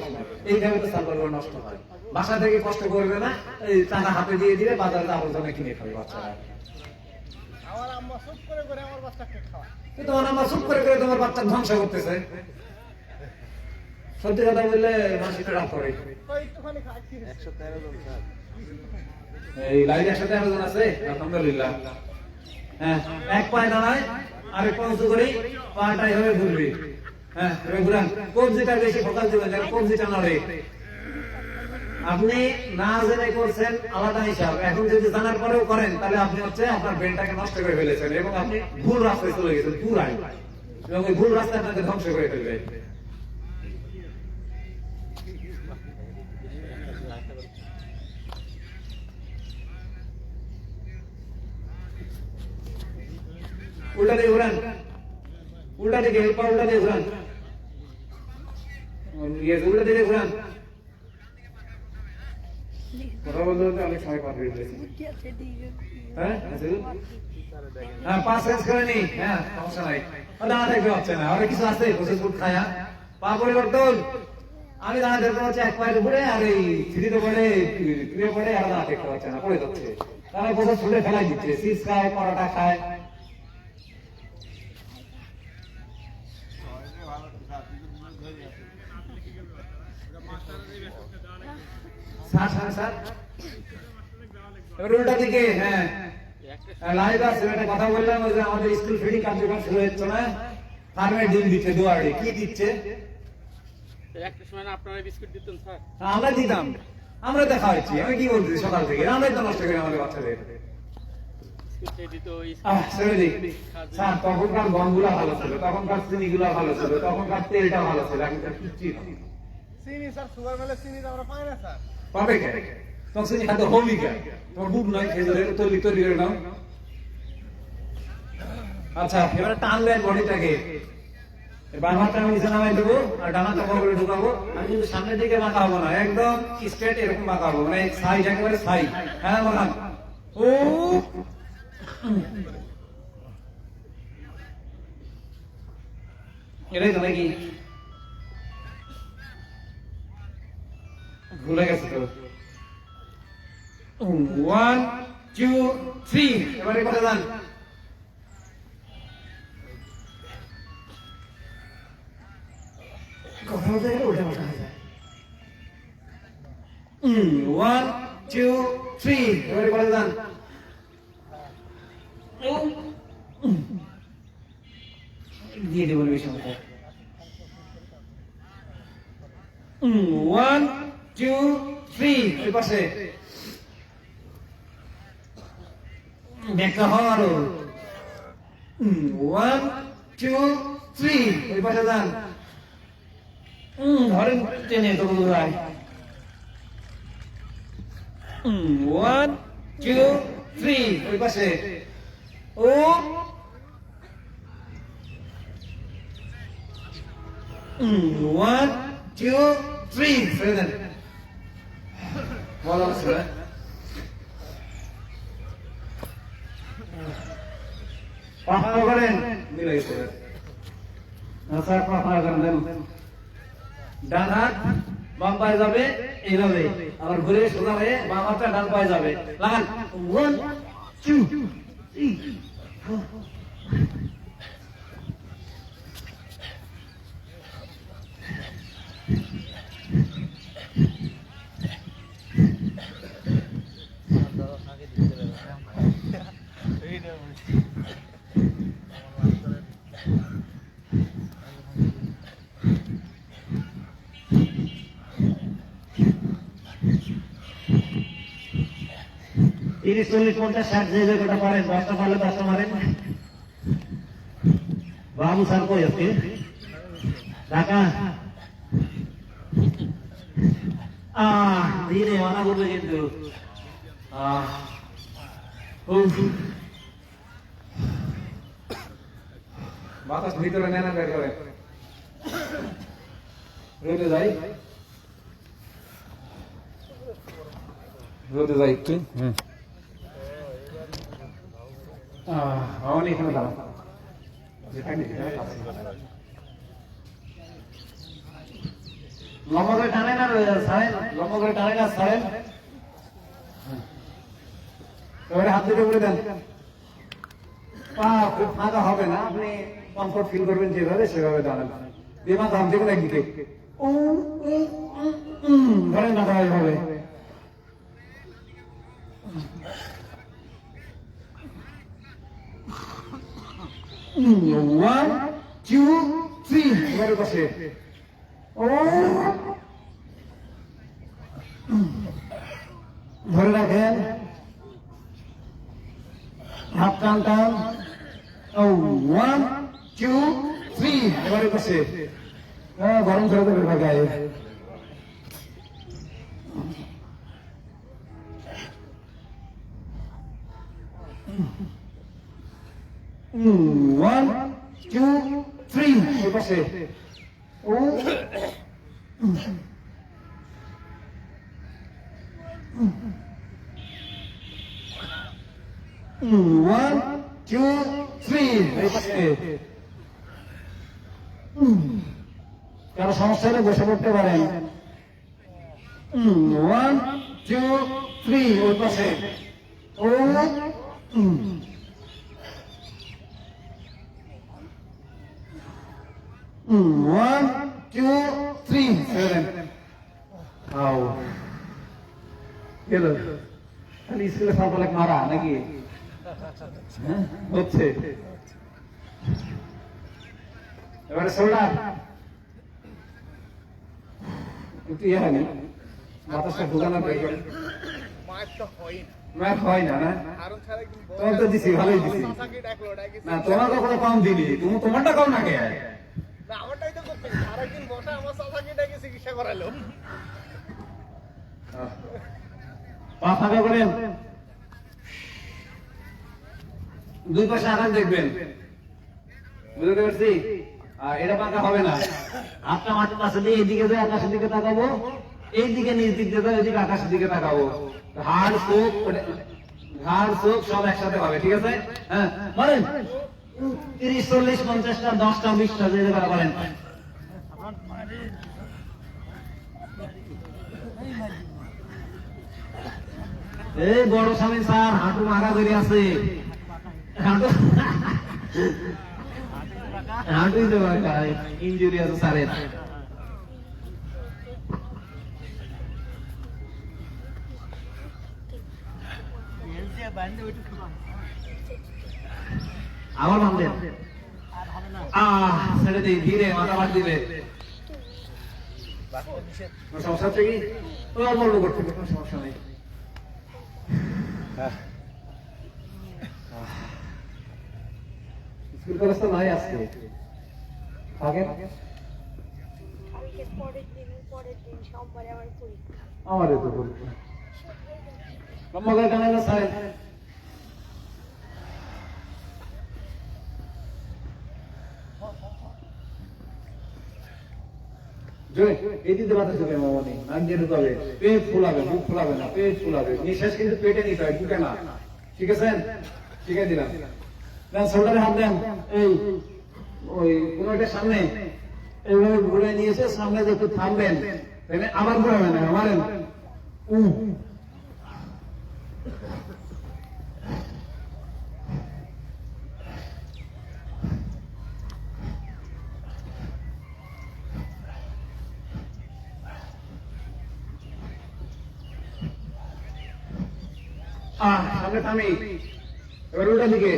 এইভাবে তো চাল করবে, নষ্ট হয়। বাসা থেকে কষ্ট করবে না, এই টাকা হাতে দিয়ে দিলে বাজারে আবর্জনা কিনে খাবে বাচ্চারা। তোমার আম্মা চুপ করে করে তোমার বাচ্চা ধ্বংস করতেছে। সত্যি কথা বললে মানুষ একটু রাগ করে। এই লাইন 113 জন আছে, আলহামদুলিল্লাহ। হ্যাঁ, এক পায়ে দাঁড়ায়, আরেক পা উঁচু করে পাটা এভাবে ঘুরবে। হ্যাঁ, ঘুরান। কবজিটা বেশি ফোকাস দিবেন, যেন কবজিটা নড়ে। আপনি না জেনে করছেন আলাদা হিসাব, এখন যদি জানার পরেও করেন তাহলে আপনি হচ্ছে আপনার ব্রেনটাকে নষ্ট করে ফেলেছেন এবং আপনি ভুল রাস্তায় চলে গেছেন পুরাই, এবং ওই ভুল রাস্তায় আপনাকে ধ্বংস করে ফেলবে। উল্টা দিকে ঘুরান, উল্টা দিকে, উল্টা দিকে ঘুরান, উল্টা দিকে ঘুরান। কথা বলতে বলতে অনেক সময় পার হয়ে গেছে। হ্যাঁ, পা চেঞ্জ করে নি। হ্যাঁ, সমস্যা নাই। দাঁড়া থাকতে হচ্ছে না। আর কিছু আছে প্রসেস ফুড খায়া? পা পরিবর্তন আমি দাঁড়া দেখতে পাচ্ছি এক পায়ের উপরে আর এই সিঁড়িতে পড়ে ফিরে পড়ে আর দাঁড়া দেখতে পাচ্ছে না পড়ে যাচ্ছে তারা কোথাও ছুটে ফেলাই দিচ্ছে চিপস খায় পরোটা খায় এবার উল্টা দিকে হ্যাঁ লাইভ আছে একটা কথা বললাম ওই যে আমাদের স্কুল ফিডিং কার্যক্রম শুরু হচ্ছে না ফার্মে ডিম দিচ্ছে দুয়ারে কি দিচ্ছে একটা সময় না আপনারা বিস্কুট দিতেন স্যার আমরা দিতাম আমরা দেখা হয়েছি আমি কি বলছি সকাল থেকে আমরাই তো নষ্ট করি আমাদের বাচ্চাদের বিস্কুট খেয়ে দিত ছেড়ে দিই স্যার তখনকার গমগুলা ভালো ছিল তখনকার চিনিগুলা ভালো ছিল তখনকার তেলটা ভালো ছিল এখনকার কিচ্ছুই না চিনি স্যার সুগার মেলে চিনি আমরা পাই না স্যার পাবে কে তখন চিনি খাদ্য হোমি কে তোমার বুক নয় খেজুরের তৈরি তৈরি করে নাও আচ্ছা এবারে টানলেন বডিটাকে বাম হাতটা আমি নিচে নামাই দেবো আর ডান হাতটা করে ঢুকাবো আমি কিন্তু সামনের দিকে বাঁকা হবো না একদম স্ট্রেট এরকম বাঁকা হবো মানে সাইড একেবারে সাইড হ্যাঁ বাঁকান ও এটাই তো নাকি ভুলে গেছে তো 1 2 3 এবারে কথা জান কথা বলতে গেলে ওটা কথা হয়ে যায় 1 2 3 এবারে কথা জান দিয়ে দেবো বেশি মতো 1 2 3 এই পাশে দেখা হলো 1 2 3 এই পাশে যান ধরেন টেনে তো দূরায় 1 2 3 ওই পাশে ও 1 2 3 ছেড়ে দেন ভালো আছে পাহাড় করেন মিলে গেছে আচ্ছা পাহাড় করেন দেন ডান হাত বাম পায়ে যাবে এইভাবে আবার ঘুরে সোজা হয়ে বাম হাতটা ডান পায়ে যাবে লাগান 1 2 3 4 30 40 50 60 যে কটা পারেন 10টা পারলে 10টা মারেন বাবু স্যার কই আজকে ঢাকা ধীরে মানা করবে কিন্তু বাতাস ভিতরে নেনা বের করে রোদে যাই রোদে যাই একটু অনেক এখানে দাঁড়া লম্বা করে টানে না সারেন লম্বা করে টানে না সারেন এবারে হাত দুটো করে দেন পা খুব ফাঁকা হবে না আপনি কমফোর্ট ফিল করবেন যেভাবে সেভাবে দাঁড়ান দিমা দাম দেখুন একদিকে ধরেন না দাঁড়াই হবে 1 2 3 এবারে বসে ধরে রাখেন হাত টান টান 1 2 3 এবারে বসে গরম করে দেবে গায়ে One, two, three. এই পাশে ও 1 2 3 এই পাশে কারো সমস্যা হলে বসে পড়তে পারেন। 1 2 3 ওই পাশে। ও 1 2 3 7 আও গেল। খালি স্কুলে সব মারা নাকি হচ্ছে। এবারে শোল্ডার একটু ইয়ে হয়নি, বাতাসটা ঢুকানো প্রয়োজন। মায়ের তো হয় না। ম্যাথ হয় না, না কারণ ছাড়া একদিন তোমার তো দিছি, ভালোই দিছি। সাসাকে ডাকলো, ডাকিছে। না তোমার কখনো কম দিলি, তুমি তোমারটা কম না কে? না, আমারটাই তো করতে হবে। আরেকদিন বসা আমার সাসাকে ডাকে চিকিৎসা করালো। পা ফাঁকা করেন, দুই পাশে আকাশ দেখবেন, বুঝতে পারছি? আর এটা পাকা হবে না, হাতটা মাটির পাশে দিয়ে এইদিকে যায়, আকাশের দিকে তাকাবো, এইদিকে নিচ দিক দিয়ে যায়, ওইদিকে আকাশের দিকে তাকাবো। ঘাড় চোখ সব একসাথে হবে, ঠিক আছে? হ্যাঁ বলেন 30 40 50টা 10টা 20টা যে জায়গা বলেন। এই বড় স্বামী স্যার হাঁটু মারা ধরে আছে, হাঁটুই তো ইঞ্জুরি আছে স্যারের। আবার বাঁধেন, ছেড়ে দিই, ধীরে মাথা বাদ দিবে। সমস্যা হচ্ছে কি? ওই অল্প অল্প করতে কোনো সমস্যা নেই। স্কুল কলেজ তো নাই আজকে, থাকেন। কালকে পরের দিন সোমবারে আমার পরীক্ষা। আমারও তো পরীক্ষা। মগের গানে স্যার এই দিতে বাতাস ঢুকে মামনি, নাক দিয়ে ঢুকাবে, পেট ফুলাবে, বুক ফুলাবে না, পেট ফুলাবে, নিঃশ্বাস কিন্তু পেটে নিতে হয়, বুকে না, ঠিক আছে? শিখে দিলাম। দেন শোল্ডারে হাত দেন, এই ওই কোন একটা সামনে এইভাবে ঘুরে নিয়েছে, সামনে যে একটু থামবেন, আবার ঘুরাবেন, মারেন। সামনে থামি, এবার উল্টা দিকে।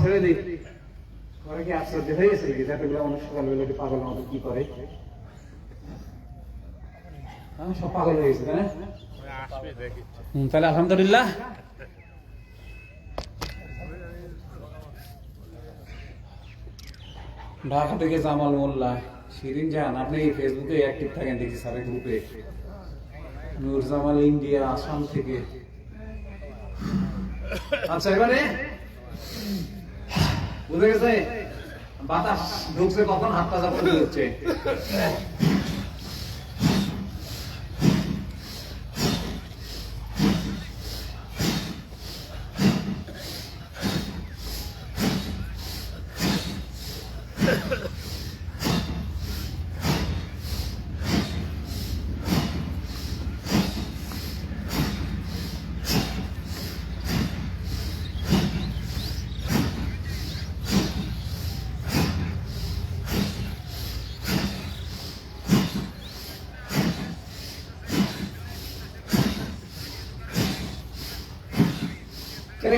ছেড়ে দিই। ঘরে কি আশ্চর্য হয়ে গেছে নাকি? যাতে অনেক সকালবেলা পাগল মতো কি করে, সব পাগল হয়ে গেছে, তাই না? তাহলে আলহামদুলিল্লাহ। ঢাকা থেকে জামাল মোল্লা, শিরিন জান, আপনি ফেসবুকে অ্যাক্টিভ থাকেন দেখি স্যারের গ্রুপে। নূর জামাল ইন্ডিয়া, আসাম থেকে। আচ্ছা এবারে বুঝে গেছে বাতাস ঢুকছে কখন, হাতটা যখন ঢুকছে।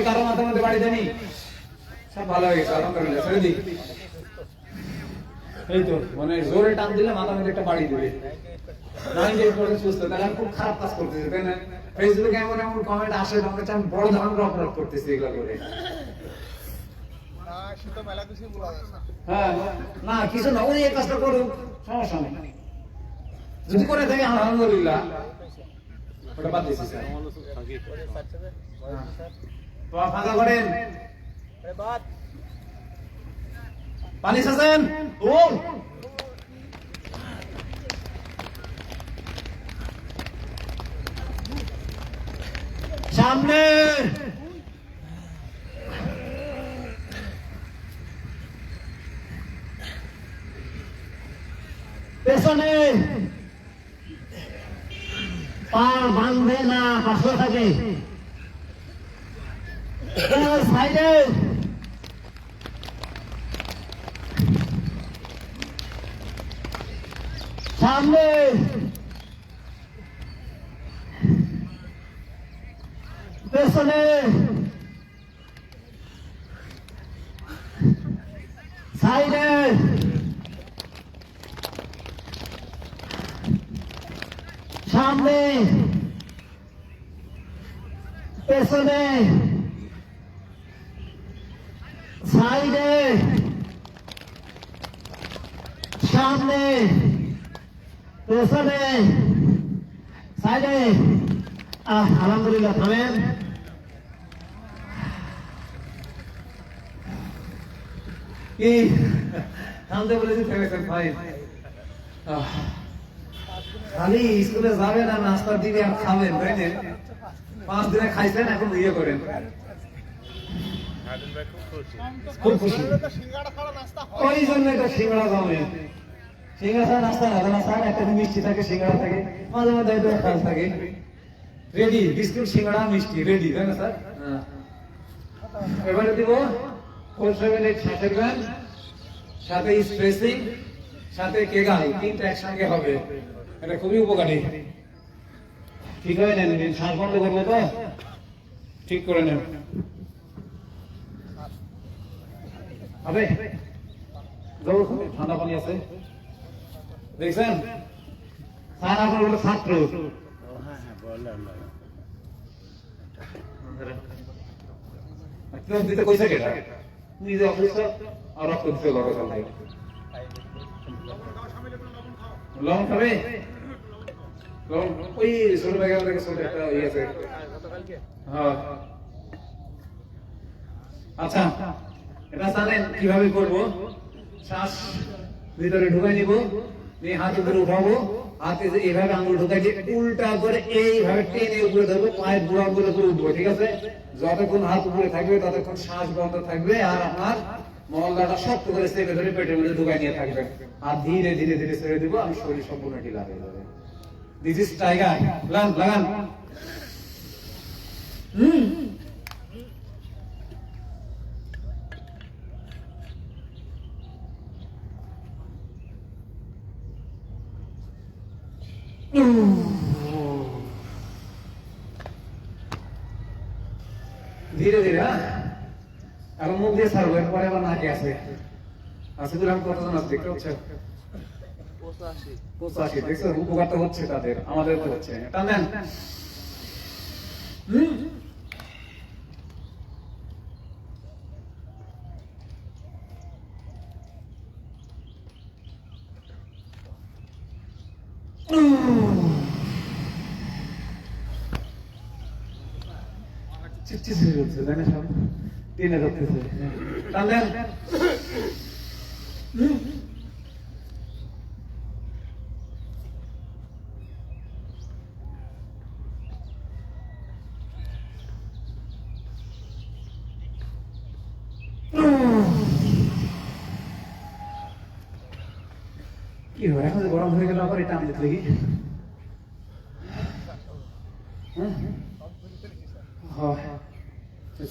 কারো মাথার মধ্যে বাড়ি দেনি, সব ভালো হয়ে গেছে আলহামদুলিল্লাহ। ছেড়ে দিই, এই তো মানে জোরে টান দিলে মাথার মধ্যে একটা বাড়ি দেবে। সুস্থ, তাহলে আমি খুব খারাপ কাজ করতেছি, তাই না? ফেসবুকে এমন এমন কমেন্ট আসে, আমাকে আমি বড় ধরনের অপরাধ করতেছি এগুলো করে। হ্যাঁ না কিছু না, ওই এই কাজটা করুক, সমস্যা নেই। যদি করে থাকে আলহামদুলিল্লাহ, ওটা বাদ দিচ্ছি স্যার। ফাঁকা করেন, পানি খাচ্ছেন ও সামনে পেছনে পা বাঁধবে না, পাশে থাকে সাইডে সামনে পেছনে সাইডে সামনে পেছনে সাইডে সামনে পেছনে সাইডে আলহামদুলিল্লাহ থামেন। কি থামতে বলেছি থেমেছেন ভাই। খালি স্কুলে যাবেন আর নাস্তা দিবে আর খাবেন তাই না? 5 দিনে খাইছেন এখন ইয়ে করেন। খুব খুশি সিঙ্গাড়া ছাড়া নাস্তা ওই জন্য তো সিঙ্গাড়া খাবেন। সিঙ্গাড়া ছাড়া নাস্তা না স্যার, একটা মিষ্টি থাকে, সিঙ্গাড়া থাকে, মাঝে মাঝে একটু খাস থাকে। রেডি বিস্কুট সিঙ্গাড়া মিষ্টি রেডি তাই না স্যার? এবারে দিব 478 শাঁসের গান, সাথে স্ট্রেসিং, সাথে কেগাল, তিনটা একসঙ্গে হবে। এটা খুবই উপকারী। ঠিক হয়ে নেন, শ্বাস বন্ধ করবো তো ঠিক করে নেন হবে। ঠান্ডা পানি আছে দেখছেন স্যার, আপনার বলে ছাত্র দিতে কইছে কেটা নিজে অফিস আর রক্ত দিতে লড়া চলে লবণ খাবে লবণ ওই ছোট ব্যাগের থেকে ছোট একটা ইয়ে আছে। হ্যাঁ আচ্ছা, এটা জানেন কিভাবে করবো? শ্বাস ভিতরে ঢুকাই নিব, নিয়ে হাত উপরে উঠাবো, হাতে এইভাবে আঙুল ঢুকাই দিয়ে উল্টা করে এইভাবে টেনে উপরে ধরবো, পায়ের বুড়া করে উঠবো। ঠিক আছে? যতক্ষণ হাত উপরে থাকবে ততক্ষণ শ্বাস বন্ধ থাকবে আর আপনার মহল্লাটা শক্ত করে চেপে ধরে পেটের মধ্যে ঢুকাই নিয়ে থাকবে। আর ধীরে ধীরে ধীরে ছেড়ে দিব, আমি শরীর সম্পূর্ণ ঢিলা হয়ে যাবে। This is tiger. লাগান লাগান। ধীরে ধীরে। হ্যাঁ এখন মুখ দিয়ে ছাড়বো, এরপরে আবার নাকে আছে। আসিদুল আহমেদ কতজন আছে দেখতে হচ্ছে? 85। দেখছো উপকার তো হচ্ছে তাদের, আমাদের তো হচ্ছে। টান দেন। চিপচিপ হয়ে যাচ্ছে তাই না? সব টেনে ধরতেছে। টান দেন। কি হয় এখন যে গরম হয়ে গেল আবার এটা আমি দেখি।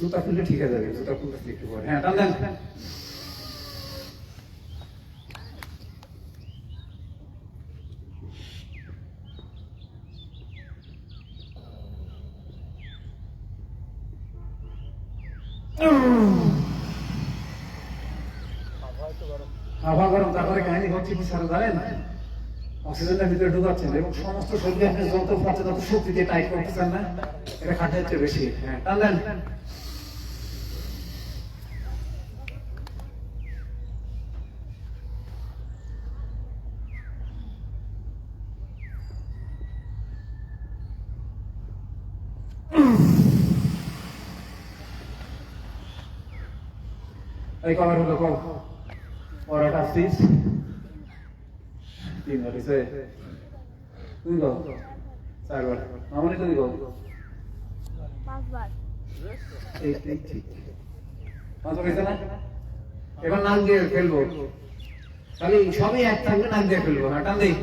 জুতা খুললে ঠিক আছে যাবে, জুতা খুললে একটু পরে। হ্যাঁ টান দেন। হাওয়া গরম, তারপরে কাহিনী হচ্ছে কি স্যার জানেন? অক্সিজেনটা ভিতরে ঢুকাচ্ছেন এবং সমস্ত শরীরে আপনি যত পাচ্ছে তত শক্তি দিয়ে টাইট করতেছেন না, এটা খাটে হচ্ছে বেশি। হ্যাঁ টান দেন। এই কবার হলো কম পরোটা চিজ 3 বার হয়েছে তুমি কও 4 বার মামনি তুমি কও 5 বার। এই ঠিক 5 বার হয়েছে না এবার নাক দিয়ে ফেলবো খালি সবই এক থাকবে নাক দিয়ে ফেলবো হ্যাঁ টান দেই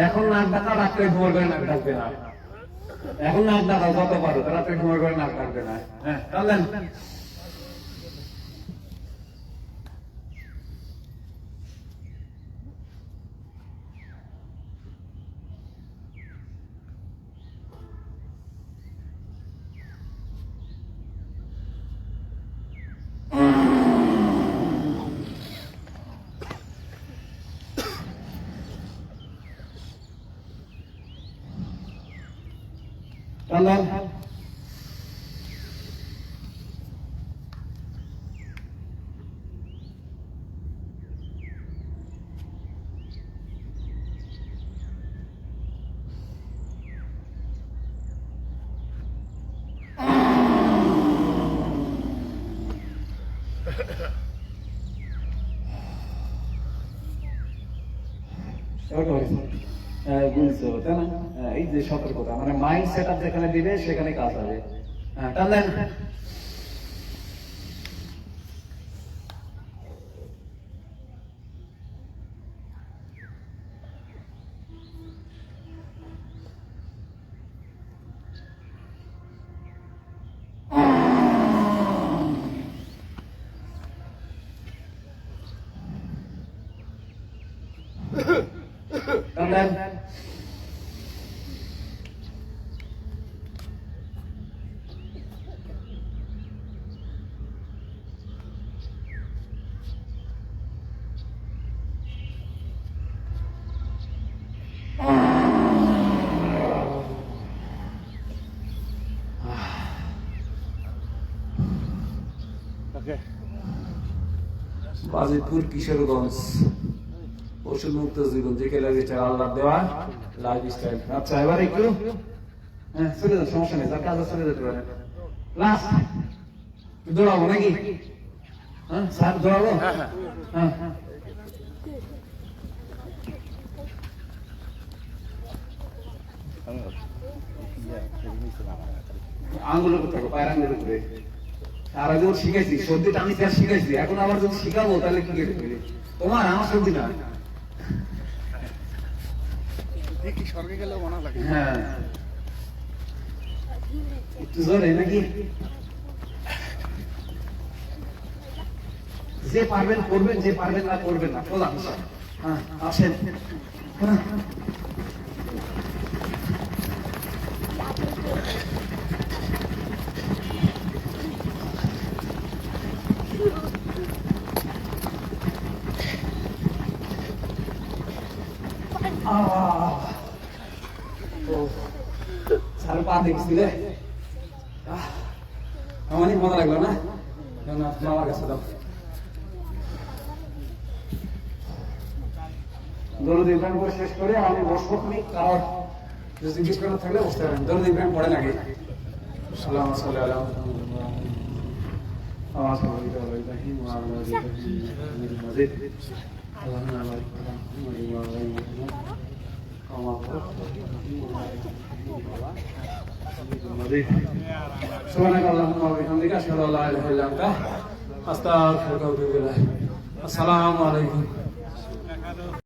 এখন নাক ডাকা রাত্রে ঘুমার করে নাক ডাকবে না এখন নাক ডাকাও যত পারো রাত্রে ঘুমার করে নাক ডাকবে না হ্যাঁ টান দেন টান দেন বুঝছো তাই না এই যে সতর্কতা মানে মাইন্ড সেট আপ যেখানে দিবে সেখানে কাজ হবে হ্যাঁ টান দেন টান দেন বাজিতপুর কিশোরগঞ্জ ওষুধ মুক্ত জীবন যে লাগে আল্লাহ দেওয়া লাইফ স্টাইল আচ্ছা এবার একটু হ্যাঁ চলে যান সমস্যা নেই তার কাজে চলে যেতে পারেন লাস্ট দৌড়াবো নাকি হ্যাঁ স্যার দৌড়াবো হ্যাঁ আঙ্গুলের উপর থাকো পায়ের আঙ্গুলের উপরে আর আগে শিখাইছি সর্দিটা আমি স্যার শিখাইছি এখন আবার যদি শিখাবো তাহলে কি করে তোমার আমার সর্দি না দেখি স্বর্গে গেলেও মনে লাগে হ্যাঁ একটু জোরে নাকি যে পারবেন করবেন যে পারবেন না করবেন না বললাম হ্যাঁ আসেন সারা পা দেখছি রে অনেক মজা লাগলো না মামার কাছে দাও দরুদ ইব্রাহিম করে শেষ করে আমি বসবো তুমি কারণ জিজ্ঞেস করার থাকলে বসতে পারেন দরুদ ইব্রাহিম পড়ে নাকি সালাম সাল্লাল্লাহু আলাইহি سبحانك اللهم وبحمدك أشهد أن لا إله إلا أنت أستغفرك وأتوب إليك السلام عليكم